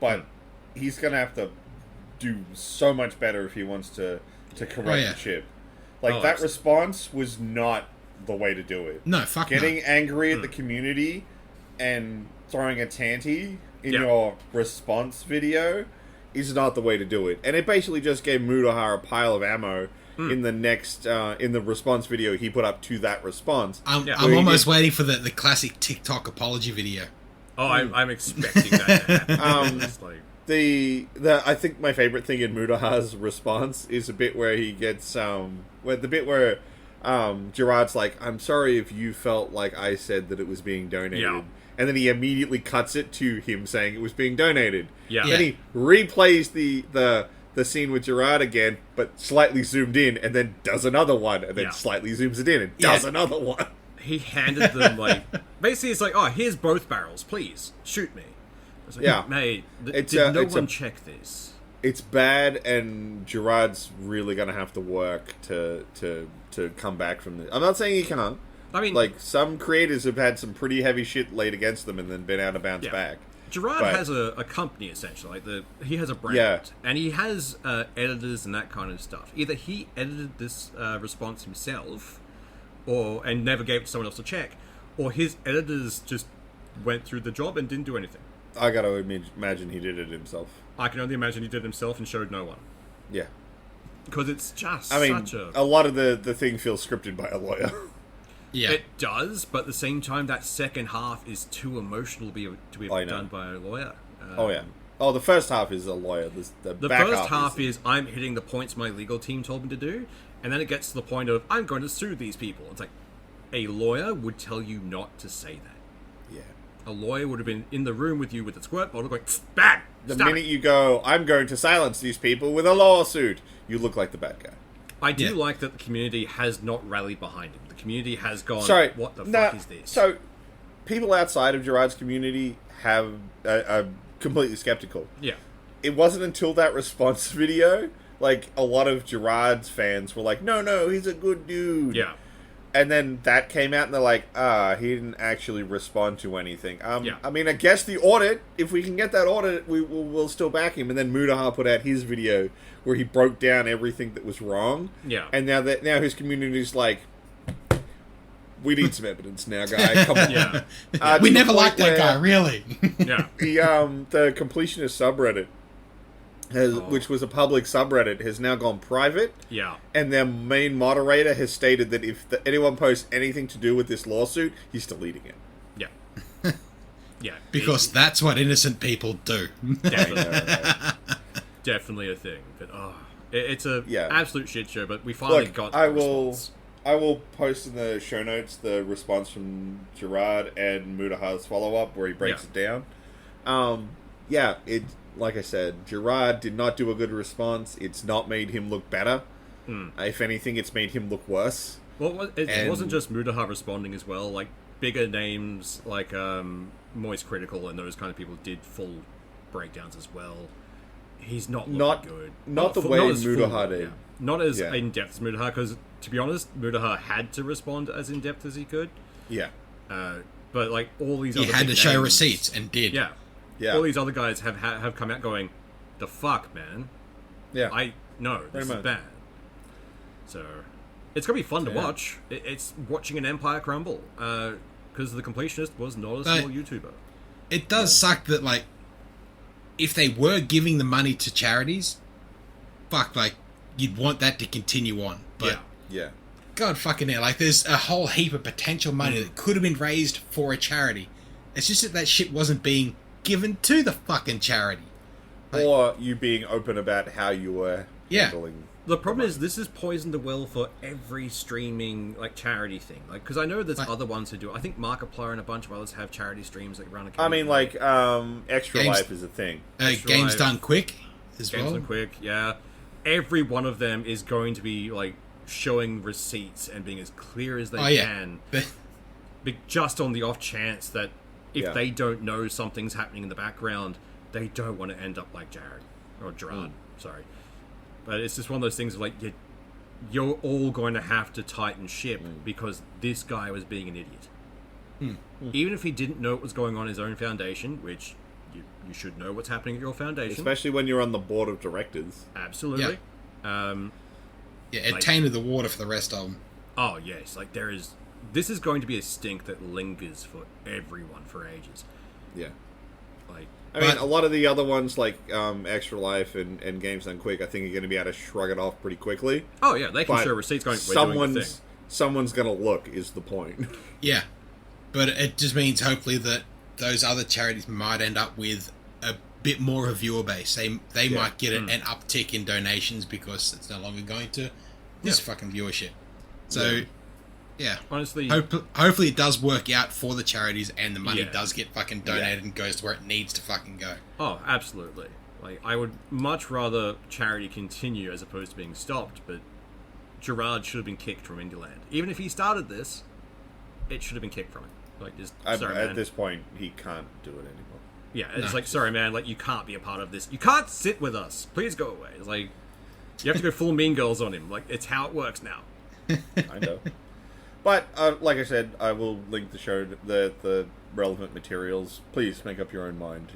Speaker 2: but he's gonna have to do so much better if he wants to correct the ship. Like,
Speaker 4: Oh,
Speaker 2: that
Speaker 4: absolutely.
Speaker 2: response was not the way to do it.
Speaker 3: No, fuck
Speaker 2: Getting
Speaker 3: no.
Speaker 2: angry at the community and throwing a tanty in
Speaker 4: Yeah.
Speaker 2: your response video is not the way to do it. And it basically just gave Mudahar a pile of ammo in the next in the response video he put up to that response.
Speaker 3: I'm
Speaker 4: Yeah.
Speaker 3: almost waiting for the classic TikTok apology video.
Speaker 4: Oh, I'm expecting that to happen. It's like,
Speaker 2: The I think my favorite thing in Mudahar's response is a bit where he gets Jirard's like, "I'm sorry if you felt like I said that it was being donated."
Speaker 4: Yeah.
Speaker 2: And then he immediately cuts it to him saying it was being donated.
Speaker 4: Yeah.
Speaker 2: Then he replays the scene with Jirard again, but slightly zoomed in, and then does another one, and then
Speaker 4: Yeah.
Speaker 2: slightly zooms it in and does another one.
Speaker 4: he handed them, like, basically it's like, oh, here's both barrels, please, shoot me. I was like,
Speaker 2: Yeah.
Speaker 4: mate,
Speaker 2: It's
Speaker 4: did
Speaker 2: a-
Speaker 4: no
Speaker 2: it's a-
Speaker 4: one check this?
Speaker 2: It's bad, and Jirard's really gonna have to work to come back from this. I'm not saying he can't.
Speaker 4: I mean,
Speaker 2: Like, some creators have had some pretty heavy shit laid against them and then been able to bounce
Speaker 4: Yeah.
Speaker 2: back.
Speaker 4: Jirard
Speaker 2: but-
Speaker 4: has a company, essentially. He has a brand.
Speaker 2: Yeah.
Speaker 4: And he has editors and that kind of stuff. Either he edited this response himself, and never gave it to someone else to check, or his editors just went through the job and didn't do anything.
Speaker 2: I gotta imagine he did it himself.
Speaker 4: I can only imagine he did it himself and showed no one.
Speaker 2: Yeah.
Speaker 4: Because it's just
Speaker 2: I mean,
Speaker 4: such
Speaker 2: a lot of the thing feels scripted by a lawyer.
Speaker 3: Yeah.
Speaker 4: It does, but at the same time, that second half is too emotional to be
Speaker 2: I know.
Speaker 4: done by a lawyer.
Speaker 2: Oh, yeah. Oh, the first half is a lawyer. The
Speaker 4: The
Speaker 2: back
Speaker 4: first half
Speaker 2: is...
Speaker 4: is I'm hitting the points my legal team told me to do, and then it gets to the point of I'm going to sue these people. It's like a lawyer would tell you not to say that.
Speaker 2: Yeah.
Speaker 4: A lawyer would have been in the room with you with a squirt bottle going, bad!
Speaker 2: The
Speaker 4: Stop
Speaker 2: minute
Speaker 4: it."
Speaker 2: you go, I'm going to silence these people with a lawsuit, you look like the bad guy.
Speaker 4: I do
Speaker 3: Yeah.
Speaker 4: like that the community has not rallied behind him. The community has gone,
Speaker 2: Sorry,
Speaker 4: what the
Speaker 2: nah,
Speaker 4: fuck is this?
Speaker 2: So, people outside of Jirard's community are completely skeptical.
Speaker 4: Yeah.
Speaker 2: It wasn't until that response video, like, a lot of Jirard's fans were like, no, he's a good dude.
Speaker 4: Yeah.
Speaker 2: And then that came out, and they're like, he didn't actually respond to anything.
Speaker 4: Yeah.
Speaker 2: I mean, I guess the audit, if we can get that audit, we'll still back him. And then Mudahar put out his video where he broke down everything that was wrong.
Speaker 4: Yeah.
Speaker 2: And now his community's like, we need some evidence now, guy. Come on.
Speaker 4: Yeah.
Speaker 3: We
Speaker 2: To the
Speaker 3: never
Speaker 2: point
Speaker 3: liked that
Speaker 2: where
Speaker 3: guy, really.
Speaker 4: Yeah.
Speaker 2: The completionist subreddit, which was a public subreddit, has now gone private.
Speaker 4: Yeah.
Speaker 2: And their main moderator has stated that if anyone posts anything to do with this lawsuit, he's deleting it.
Speaker 4: Yeah. Yeah.
Speaker 3: Because that's what innocent people do.
Speaker 4: Definitely a thing. But it's a
Speaker 2: Yeah.
Speaker 4: absolute shit show. But we finally
Speaker 2: Look,
Speaker 4: got the
Speaker 2: I will
Speaker 4: response.
Speaker 2: post in the show notes the response from Jirard and Mudahar's follow-up where he breaks
Speaker 4: Yeah.
Speaker 2: it down. Yeah, it like I said, Jirard did not do a good response. It's not made him look better. If anything, it's made him look worse.
Speaker 4: Well, it wasn't just Mutaha responding as well. Like, bigger names like Moist Critical and those kind of people did full breakdowns as well. He's not good.
Speaker 2: Not the way Mutaha did.
Speaker 4: Yeah. Not as in-depth as Mutaha, because, to be honest, Mutaha had to respond as in-depth as he could.
Speaker 2: Yeah.
Speaker 4: But, like, all these other
Speaker 3: He had to
Speaker 4: big
Speaker 3: show
Speaker 4: names,
Speaker 3: receipts, and did.
Speaker 4: Yeah.
Speaker 2: Yeah.
Speaker 4: All these other guys have come out going, the fuck, man?
Speaker 2: Yeah.
Speaker 4: This is bad. So, it's going to be fun to watch. It's watching an empire crumble. Because the completionist was not a small YouTuber.
Speaker 3: It does suck that, like, if they were giving the money to charities, fuck, like, you'd want that to continue on. But,
Speaker 2: yeah.
Speaker 3: God fucking hell, like, there's a whole heap of potential money that could have been raised for a charity. It's just that shit wasn't being given to the fucking charity. Like,
Speaker 2: or you being open about how you were handling.
Speaker 4: The problem is this has poisoned the well for every streaming like charity thing. Like, because I know there's other ones who do it. I think Markiplier and a bunch of others have charity streams that run.
Speaker 2: I mean, like Extra Life is a thing.
Speaker 3: Games
Speaker 4: Life,
Speaker 3: Done Quick as
Speaker 4: Games
Speaker 3: well.
Speaker 4: Done Quick, yeah. Every one of them is going to be like showing receipts and being as clear as they can. Just on the off chance that if they don't know something's happening in the background, they don't want to end up like Jirard. Sorry. But it's just one of those things of like, you're all going to have to tighten ship because this guy was being an idiot. Even if he didn't know what was going on in his own foundation, which you should know what's happening at your foundation.
Speaker 2: Especially when you're on the board of directors.
Speaker 4: Absolutely.
Speaker 3: It tainted the water for the rest of them.
Speaker 4: Oh, yes. Like, this is going to be a stink that lingers for everyone for ages.
Speaker 2: Yeah.
Speaker 4: Like,
Speaker 2: I mean, a lot of the other ones, like Extra Life and Games Done Quick, I think you're going to be able to shrug it off pretty quickly.
Speaker 4: Oh, yeah, they can show receipts going, we're doing the thing.
Speaker 2: Someone's going to look, is the point.
Speaker 3: Yeah. But it just means, hopefully, that those other charities might end up with a bit more of a viewer base. They might get an uptick in donations because it's no longer going to this fucking viewership. So... Yeah.
Speaker 4: Honestly...
Speaker 3: Hopefully it does work out for the charities and the money does get fucking donated and goes to where it needs to fucking go.
Speaker 4: Oh, absolutely. Like, I would much rather charity continue as opposed to being stopped, but Jirard should have been kicked from Indieland. Even if he started this, it should have been kicked from it. Like, just, sorry, man.
Speaker 2: At this point, he can't do it anymore.
Speaker 4: Yeah, it's like, sorry, man, like, you can't be a part of this. You can't sit with us. Please go away. It's like, you have to go full Mean Girls on him. Like, it's how it works now.
Speaker 2: I know. But, like I said, I will link the show, the relevant materials. Please make up your own mind.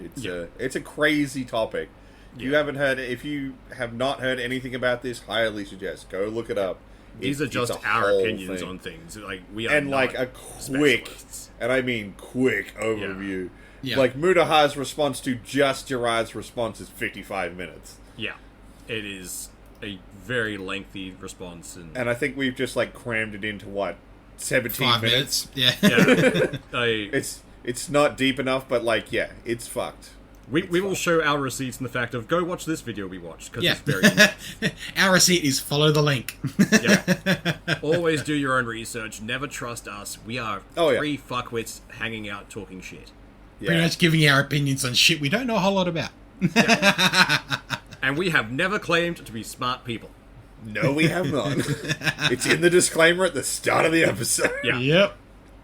Speaker 2: It's a crazy topic. If you have not heard anything about this, highly suggest go look it up.
Speaker 4: These are just our opinions on things. Like, we are
Speaker 2: and
Speaker 4: not
Speaker 2: like a quick, and I mean quick overview.
Speaker 3: Yeah.
Speaker 2: Like Mutaha's response to just Jirard's response is 55 minutes.
Speaker 4: Yeah, it is a very lengthy response, and
Speaker 2: I think we've just like crammed it into what 17
Speaker 3: 5
Speaker 2: minutes.
Speaker 3: Yeah.
Speaker 2: It's not deep enough, but like it's fucked.
Speaker 4: We will show our receipts in the fact of go watch this video we watched because it's very interesting.
Speaker 3: Our receipt is follow the link.
Speaker 4: Always do your own research. Never trust us. We are three fuckwits hanging out talking shit.
Speaker 3: Pretty much giving our opinions on shit we don't know a whole lot about.
Speaker 4: And we have never claimed to be smart people.
Speaker 2: No, we have not. It's in the disclaimer at the start of the episode.
Speaker 4: Yeah.
Speaker 3: Yep.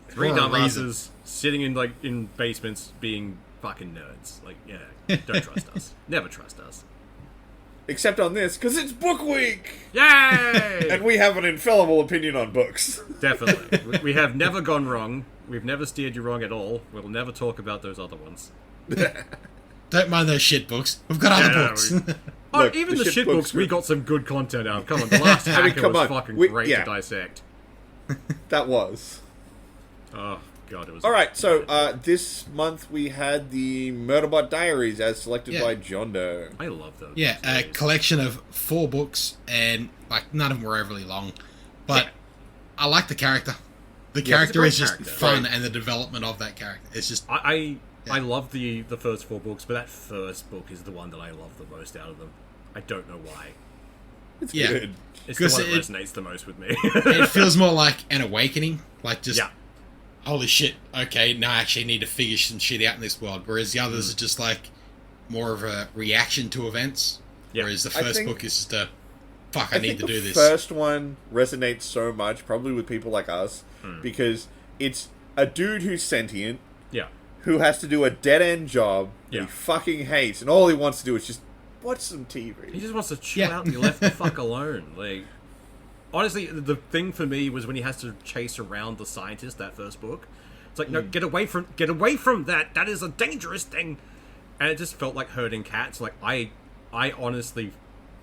Speaker 4: Three dumbasses sitting in basements being fucking nerds. Like, don't trust us. Never trust us.
Speaker 2: Except on this, because it's book week!
Speaker 4: Yay!
Speaker 2: And we have an infallible opinion on books.
Speaker 4: Definitely. We have never gone wrong. We've never steered you wrong at all. We'll never talk about those other ones.
Speaker 3: Don't mind those shit books. We've got other books.
Speaker 2: Look,
Speaker 4: even the shit books, we got some good content out. Come on, the last hacker was fucking great to dissect.
Speaker 2: That was.
Speaker 4: Oh, God, it was...
Speaker 2: Alright, so this month we had the Murderbot Diaries as selected by John Doe.
Speaker 4: I love those.
Speaker 3: Yeah, a collection of 4 books, and like none of them were overly long. But I like the character. The character is just fun, and the development of that character. It's just...
Speaker 4: I love the first 4 books, but that first book is the one that I love the most out of them. I don't know why.
Speaker 2: It's good.
Speaker 4: It's the one that resonates the most with me.
Speaker 3: It feels more like an awakening. Like just, holy shit, okay, now I actually need to figure some shit out in this world. Whereas the others are just like more of a reaction to events. Whereas the first book is just a fuck, I need to do
Speaker 2: the
Speaker 3: this.
Speaker 2: First one resonates so much, probably with people like us, because it's a dude who's sentient,
Speaker 4: Yeah.
Speaker 2: who has to do a dead-end job that
Speaker 4: Yeah.
Speaker 2: he fucking hates, and all he wants to do is just watch some TV.
Speaker 4: He just wants to chill out and be left the fuck alone. Like, honestly, the thing for me was when he has to chase around the scientist, that first book. It's like, no, get away from that. That is a dangerous thing. And it just felt like herding cats. Like, I honestly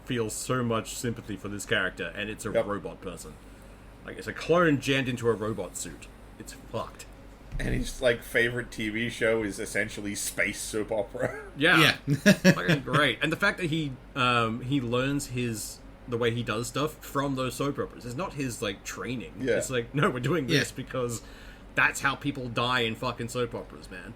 Speaker 4: feel so much sympathy for this character, and it's a robot person. Like, it's a clone jammed into a robot suit. It's fucked.
Speaker 2: And his like favorite TV show is essentially space soap opera.
Speaker 4: Yeah. Fucking great. And the fact that he learns the way he does stuff from those soap operas. It's not his like training.
Speaker 2: Yeah.
Speaker 4: It's like, no, we're doing this because that's how people die in fucking soap operas, man.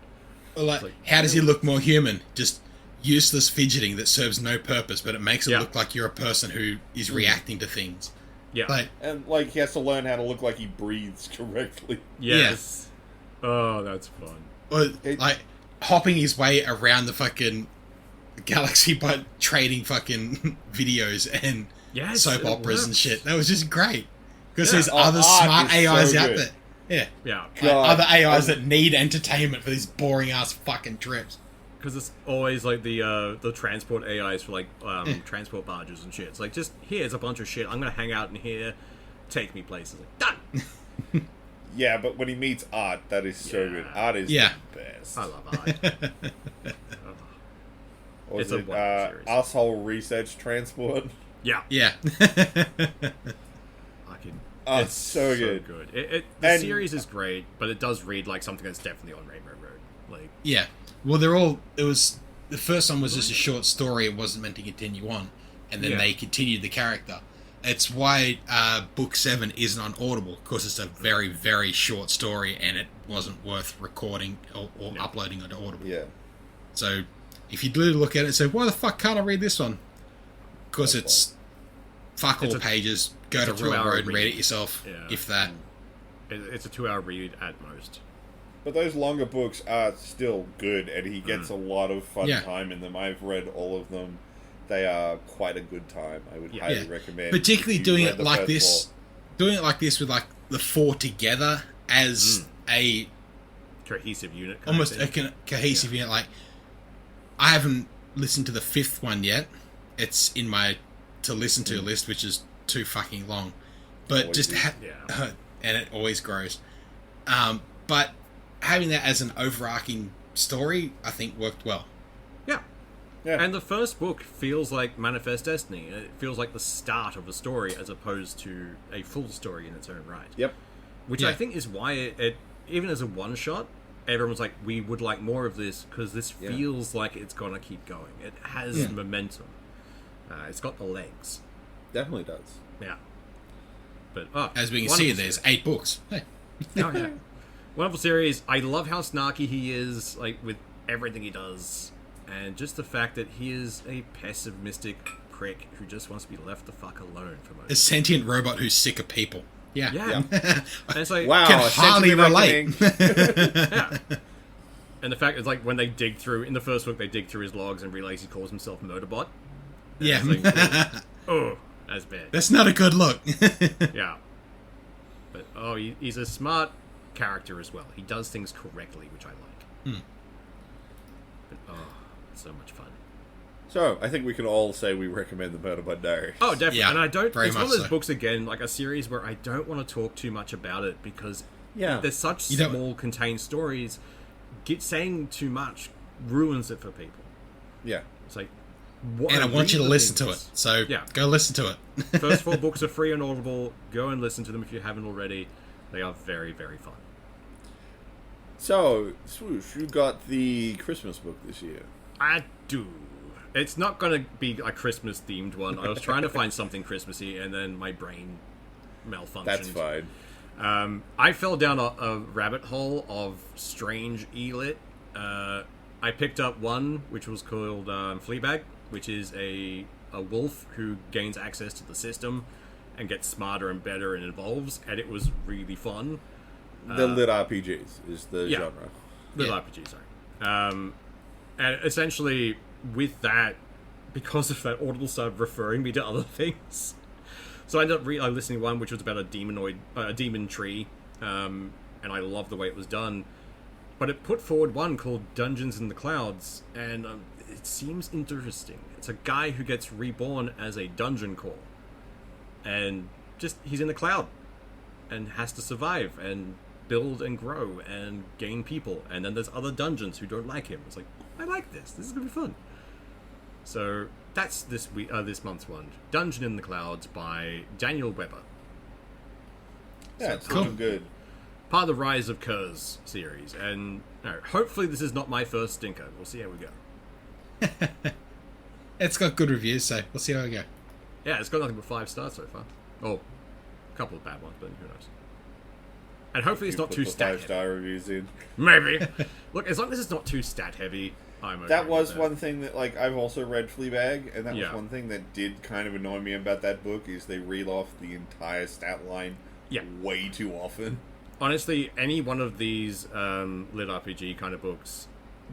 Speaker 3: Well, like, how does he look more human? Just useless fidgeting that serves no purpose, but it makes it look like you're a person who is reacting to things.
Speaker 4: Yeah.
Speaker 3: Like,
Speaker 2: And like he has to learn how to look like he breathes correctly.
Speaker 4: Yes. Oh, that's fun.
Speaker 3: or, like hopping his way around the fucking galaxy by trading fucking videos and soap operas and shit. That was just great. Because there's other smart AIs out there. Yeah.
Speaker 4: Yeah.
Speaker 3: Like other AIs that need entertainment for these boring ass fucking trips.
Speaker 4: Because it's always like the transport AIs for like transport barges and shit. It's like, just here's a bunch of shit. I'm gonna hang out in here, take me places. Like, done.
Speaker 2: Yeah, but when he meets Art, that is so good. Art is the best.
Speaker 4: I love Art.
Speaker 2: Or
Speaker 4: It's
Speaker 2: is
Speaker 4: a
Speaker 2: it
Speaker 4: wonderful series.
Speaker 2: Asshole Research Transport?
Speaker 4: Yeah.
Speaker 3: Yeah.
Speaker 2: It's so good.
Speaker 4: The series is great, but it does read like something that's definitely on Rainbow Road. Like,
Speaker 3: yeah. Well, the first one was just a short story. It wasn't meant to continue on. And then they continued the character. It's why Book 7 isn't on Audible, because it's a very, very short story and it wasn't worth recording or uploading onto Audible.
Speaker 2: Yeah.
Speaker 3: So, if you do look at it and say, why the fuck can't I read this one? Because it's fuck all pages. Go to Real Road and read it yourself, if that.
Speaker 4: It's a 2-hour read at most.
Speaker 2: But those longer books are still good, and he gets a lot of fun time in them. I've read all of them. They are quite a good time. I would highly recommend.
Speaker 3: Particularly doing it like this, with like the 4 together as a
Speaker 4: cohesive unit.
Speaker 3: Almost a cohesive unit. Like, I haven't listened to the 5th one yet. It's in my to listen to list, which is too fucking long. But and it always grows. But having that as an overarching story, I think worked well.
Speaker 2: Yeah.
Speaker 4: And the first book feels like Manifest Destiny. It feels like the start of a story as opposed to a full story in its own right.
Speaker 2: Yep.
Speaker 4: Which I think is why it even as a one-shot, everyone's like, we would like more of this, because this feels like it's going to keep going. It has momentum. It's got the legs.
Speaker 2: Definitely does.
Speaker 4: Yeah. But
Speaker 3: as we can see, there's 8 books. Hey.
Speaker 4: Oh, yeah. Wonderful series. I love how snarky he is, like, with everything he does. And just the fact that he is a pessimistic prick who just wants to be left the fuck alone for most.
Speaker 3: A sentient robot who's sick of people. Yeah.
Speaker 4: And it's like,
Speaker 2: wow,
Speaker 3: can hardly relate.
Speaker 4: Yeah. And the fact is, like, when they dig through, in the first book, they dig through his logs and realize he calls himself Murderbot.
Speaker 3: Yeah.
Speaker 4: Like, oh, that's bad.
Speaker 3: That's not a good look.
Speaker 4: Yeah. But, he's a smart character as well. He does things correctly, which I like. But, so much fun.
Speaker 2: So, I think we can all say we recommend the Murderbot Diaries.
Speaker 4: Oh, definitely.
Speaker 3: Yeah,
Speaker 4: and I don't...
Speaker 3: very
Speaker 4: It's one of
Speaker 3: much
Speaker 4: those
Speaker 3: so.
Speaker 4: books, again, like a series where I don't want to talk too much about it because there's such small, contained stories. Saying too much ruins it for people.
Speaker 2: Yeah.
Speaker 4: It's like...
Speaker 3: And I want you to listen to it. So, go listen to it.
Speaker 4: First 4 books are free on Audible. Go and listen to them if you haven't already. They are very, very fun.
Speaker 2: So, Swoosh, you got the Christmas book this year.
Speaker 4: I do. It's not going to be a Christmas-themed one. I was trying to find something Christmassy, and then my brain malfunctioned.
Speaker 2: That's fine.
Speaker 4: I fell down a rabbit hole of strange e-lit. I picked up one, which was called Fleabag, which is a wolf who gains access to the system and gets smarter and better and evolves, and it was really fun.
Speaker 2: The lit RPGs is the genre.
Speaker 4: Lit RPG, sorry. And essentially, with that, because of that, Audible started referring me to other things. So I ended up listening to one which was about a demon tree, and I loved the way it was done. But it put forward one called Dungeons in the Clouds, and it seems interesting. It's a guy who gets reborn as a dungeon core, and he's in the cloud, and has to survive and build and grow and gain people. And then there's other dungeons who don't like him. It's like, I like this. This is gonna be fun. So that's this month's one, Dungeon in the Clouds by Daniel Weber.
Speaker 2: Yeah, it's
Speaker 3: Cool.
Speaker 2: good.
Speaker 4: Part of the Rise of Curse series, and hopefully this is not my first stinker. We'll see how we go.
Speaker 3: It's got good reviews, so we'll see how we go.
Speaker 4: Yeah, it's got nothing but 5 stars so far. Oh, a couple of bad ones, but who knows. And hopefully it's not too stat heavy.
Speaker 2: 5-star reviews in.
Speaker 4: Maybe. Look, as long as it's not too stat heavy, I'm okay.
Speaker 2: That was
Speaker 4: with
Speaker 2: one thing that, like, I've also read Fleabag, and that was
Speaker 4: Yeah.
Speaker 2: one thing that did kind of annoy me about that book, is they reel off the entire stat line way too often.
Speaker 4: Honestly, any one of these lit RPG kind of books,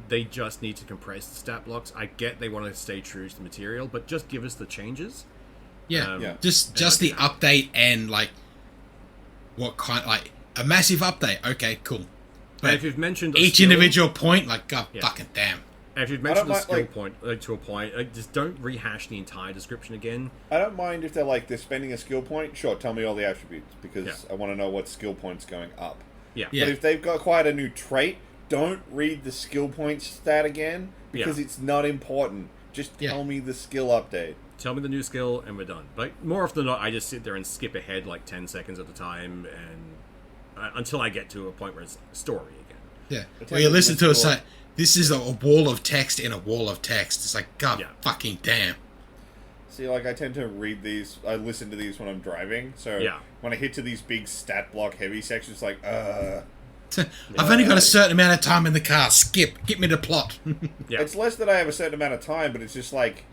Speaker 4: they just need to compress the stat blocks. I get they want to stay true to the material, but just give us the changes.
Speaker 3: Yeah,
Speaker 2: Yeah.
Speaker 3: just the update and like what kind, like a massive update. Okay, cool.
Speaker 4: But if you've mentioned
Speaker 3: Each individual point, like, God
Speaker 4: Yeah.
Speaker 3: fucking damn.
Speaker 4: if you've mentioned a skill point to a point, just don't rehash the entire description again.
Speaker 2: I don't mind if they're spending a skill point. Sure, tell me all the attributes, because
Speaker 4: Yeah.
Speaker 2: I want to know what skill point's going up.
Speaker 4: Yeah.
Speaker 3: Yeah.
Speaker 2: But if they've got quite a new trait, don't read the skill point stat again, because it's not important. Just tell me the skill update.
Speaker 4: Tell me the new skill, and we're done. But more often than not, I just sit there and skip ahead like 10 seconds at a time, and until I get to a point where it's story again.
Speaker 3: Yeah. Or you listen to it say, this is a wall of text in a wall of text. It's like, God fucking damn.
Speaker 2: See, like, I tend to read these, I listen to these when I'm driving, so when I hit to these big stat block heavy sections, it's like,
Speaker 3: I've only got a certain amount of time in the car. Skip. Get me the plot.
Speaker 2: It's less that I have a certain amount of time, but it's just like,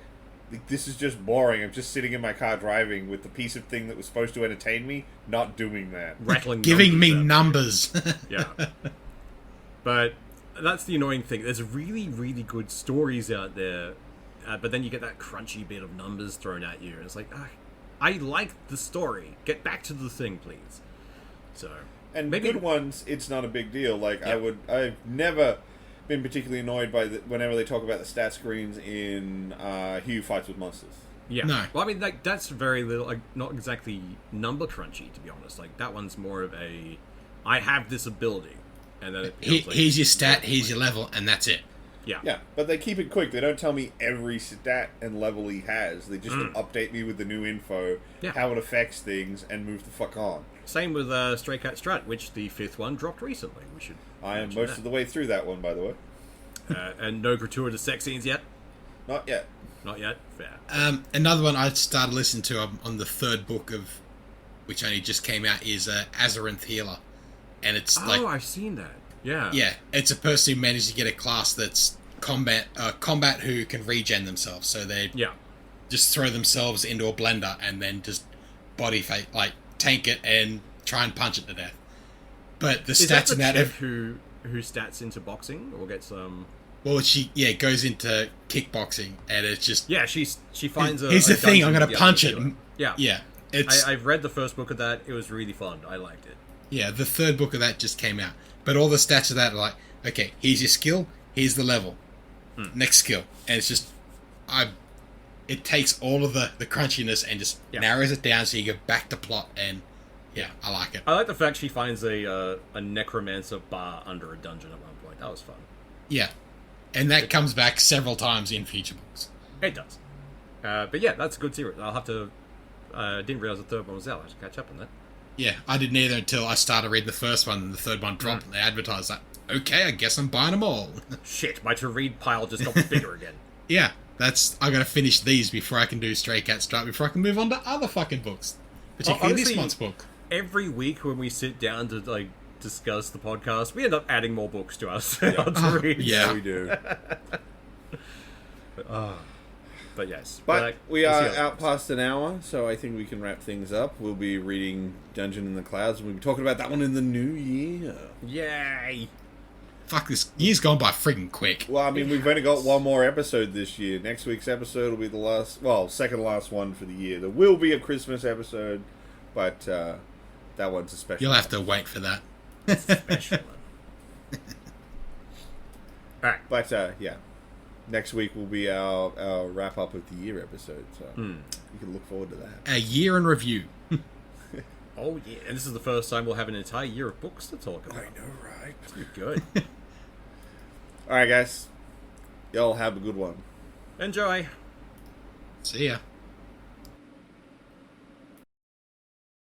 Speaker 2: this is just boring. I'm just sitting in my car driving with the piece of thing that was supposed to entertain me, not doing that.
Speaker 4: Rattling
Speaker 3: Giving me
Speaker 4: numbers.
Speaker 3: numbers.
Speaker 4: Yeah. But that's the annoying thing. There's really, really good stories out there, but then you get that crunchy bit of numbers thrown at you, and it's like, I like the story. Get back to the thing, please. So,
Speaker 2: and
Speaker 4: maybe
Speaker 2: good ones, it's not a big deal. Like, I've never been particularly annoyed by whenever they talk about the stat screens in He Who Fights with Monsters.
Speaker 4: Yeah.
Speaker 3: No.
Speaker 4: Well, I mean, like, that's very little, like, not exactly number crunchy, to be honest. Like, that one's more of a, I have this ability. And then
Speaker 3: Here's your stat, here's your level, and that's it.
Speaker 4: Yeah.
Speaker 2: Yeah, but they keep it quick. They don't tell me every stat and level he has. They just update me with the new info, how it affects things, and move the fuck on.
Speaker 4: Same with Stray Cat Strat, which the 5th one dropped recently. We should.
Speaker 2: I am most of the way through that one, by the way.
Speaker 4: And no gratuitous sex scenes yet?
Speaker 2: Not yet.
Speaker 4: Not yet? Fair.
Speaker 3: Another one I started listening to on the 3rd book of, which only just came out, is Azarinth Healer. And it's
Speaker 4: I've seen that. Yeah.
Speaker 3: Yeah, it's a person who managed to get a class that's combat who can regen themselves. So they just throw themselves into a blender and then just body fight, like tank it and try and punch it to death. But the stats in that
Speaker 4: who stats into boxing or gets
Speaker 3: well, she goes into kickboxing, and it's just
Speaker 4: she finds
Speaker 3: here's the thing, I'm gonna punch it.
Speaker 4: Yeah.
Speaker 3: It's
Speaker 4: I've read the 1st book of that. It was really fun. I liked it.
Speaker 3: Yeah, the 3rd book of that just came out. But all the stats of that are like, okay, here's your skill, here's the level. Next skill. And it's just, it takes all of the crunchiness and just narrows it down so you get back to plot, and I like it.
Speaker 4: I like the fact she finds a necromancer bar under a dungeon at one point. That was fun.
Speaker 3: Yeah. And that comes back several times in future books.
Speaker 4: It does. But yeah, that's a good series. I'll have to... didn't realize the 3rd one was out. I have to catch up on that.
Speaker 3: Yeah, I didn't either until I started reading the 1st one, and the 3rd one dropped, and they advertised that. Okay, I guess I'm buying them all.
Speaker 4: Shit, my to-read pile just got bigger again.
Speaker 3: Yeah, I gotta finish these before I can do Stray Cat Strat, before I can move on to other fucking books. Particularly
Speaker 4: Honestly,
Speaker 3: this month's book.
Speaker 4: Every week when we sit down to, like, discuss the podcast, we end up adding more books to us to read.
Speaker 3: Yeah,
Speaker 2: we do.
Speaker 4: But yes.
Speaker 2: But we are out past an hour, so I think we can wrap things up. We'll be reading Dungeon in the Clouds, and we'll be talking about that one in the new year.
Speaker 4: Yay!
Speaker 3: Fuck, this year's gone by friggin' quick.
Speaker 2: Well, I mean, we've only got one more episode this year. Next week's episode will be the last, second last one for the year. There will be a Christmas episode, but that one's a special.
Speaker 3: You'll have to wait for that.
Speaker 1: Special one.
Speaker 4: Alright.
Speaker 2: But, yeah. Next week will be our wrap-up of the year episode, so you can look forward to that.
Speaker 3: A year in review.
Speaker 4: Oh, yeah. And this is the first time we'll have an entire year of books to talk about.
Speaker 2: I know, right?
Speaker 4: It's gonna be good.
Speaker 2: Alright, guys. Y'all have a good one.
Speaker 4: Enjoy.
Speaker 3: See ya.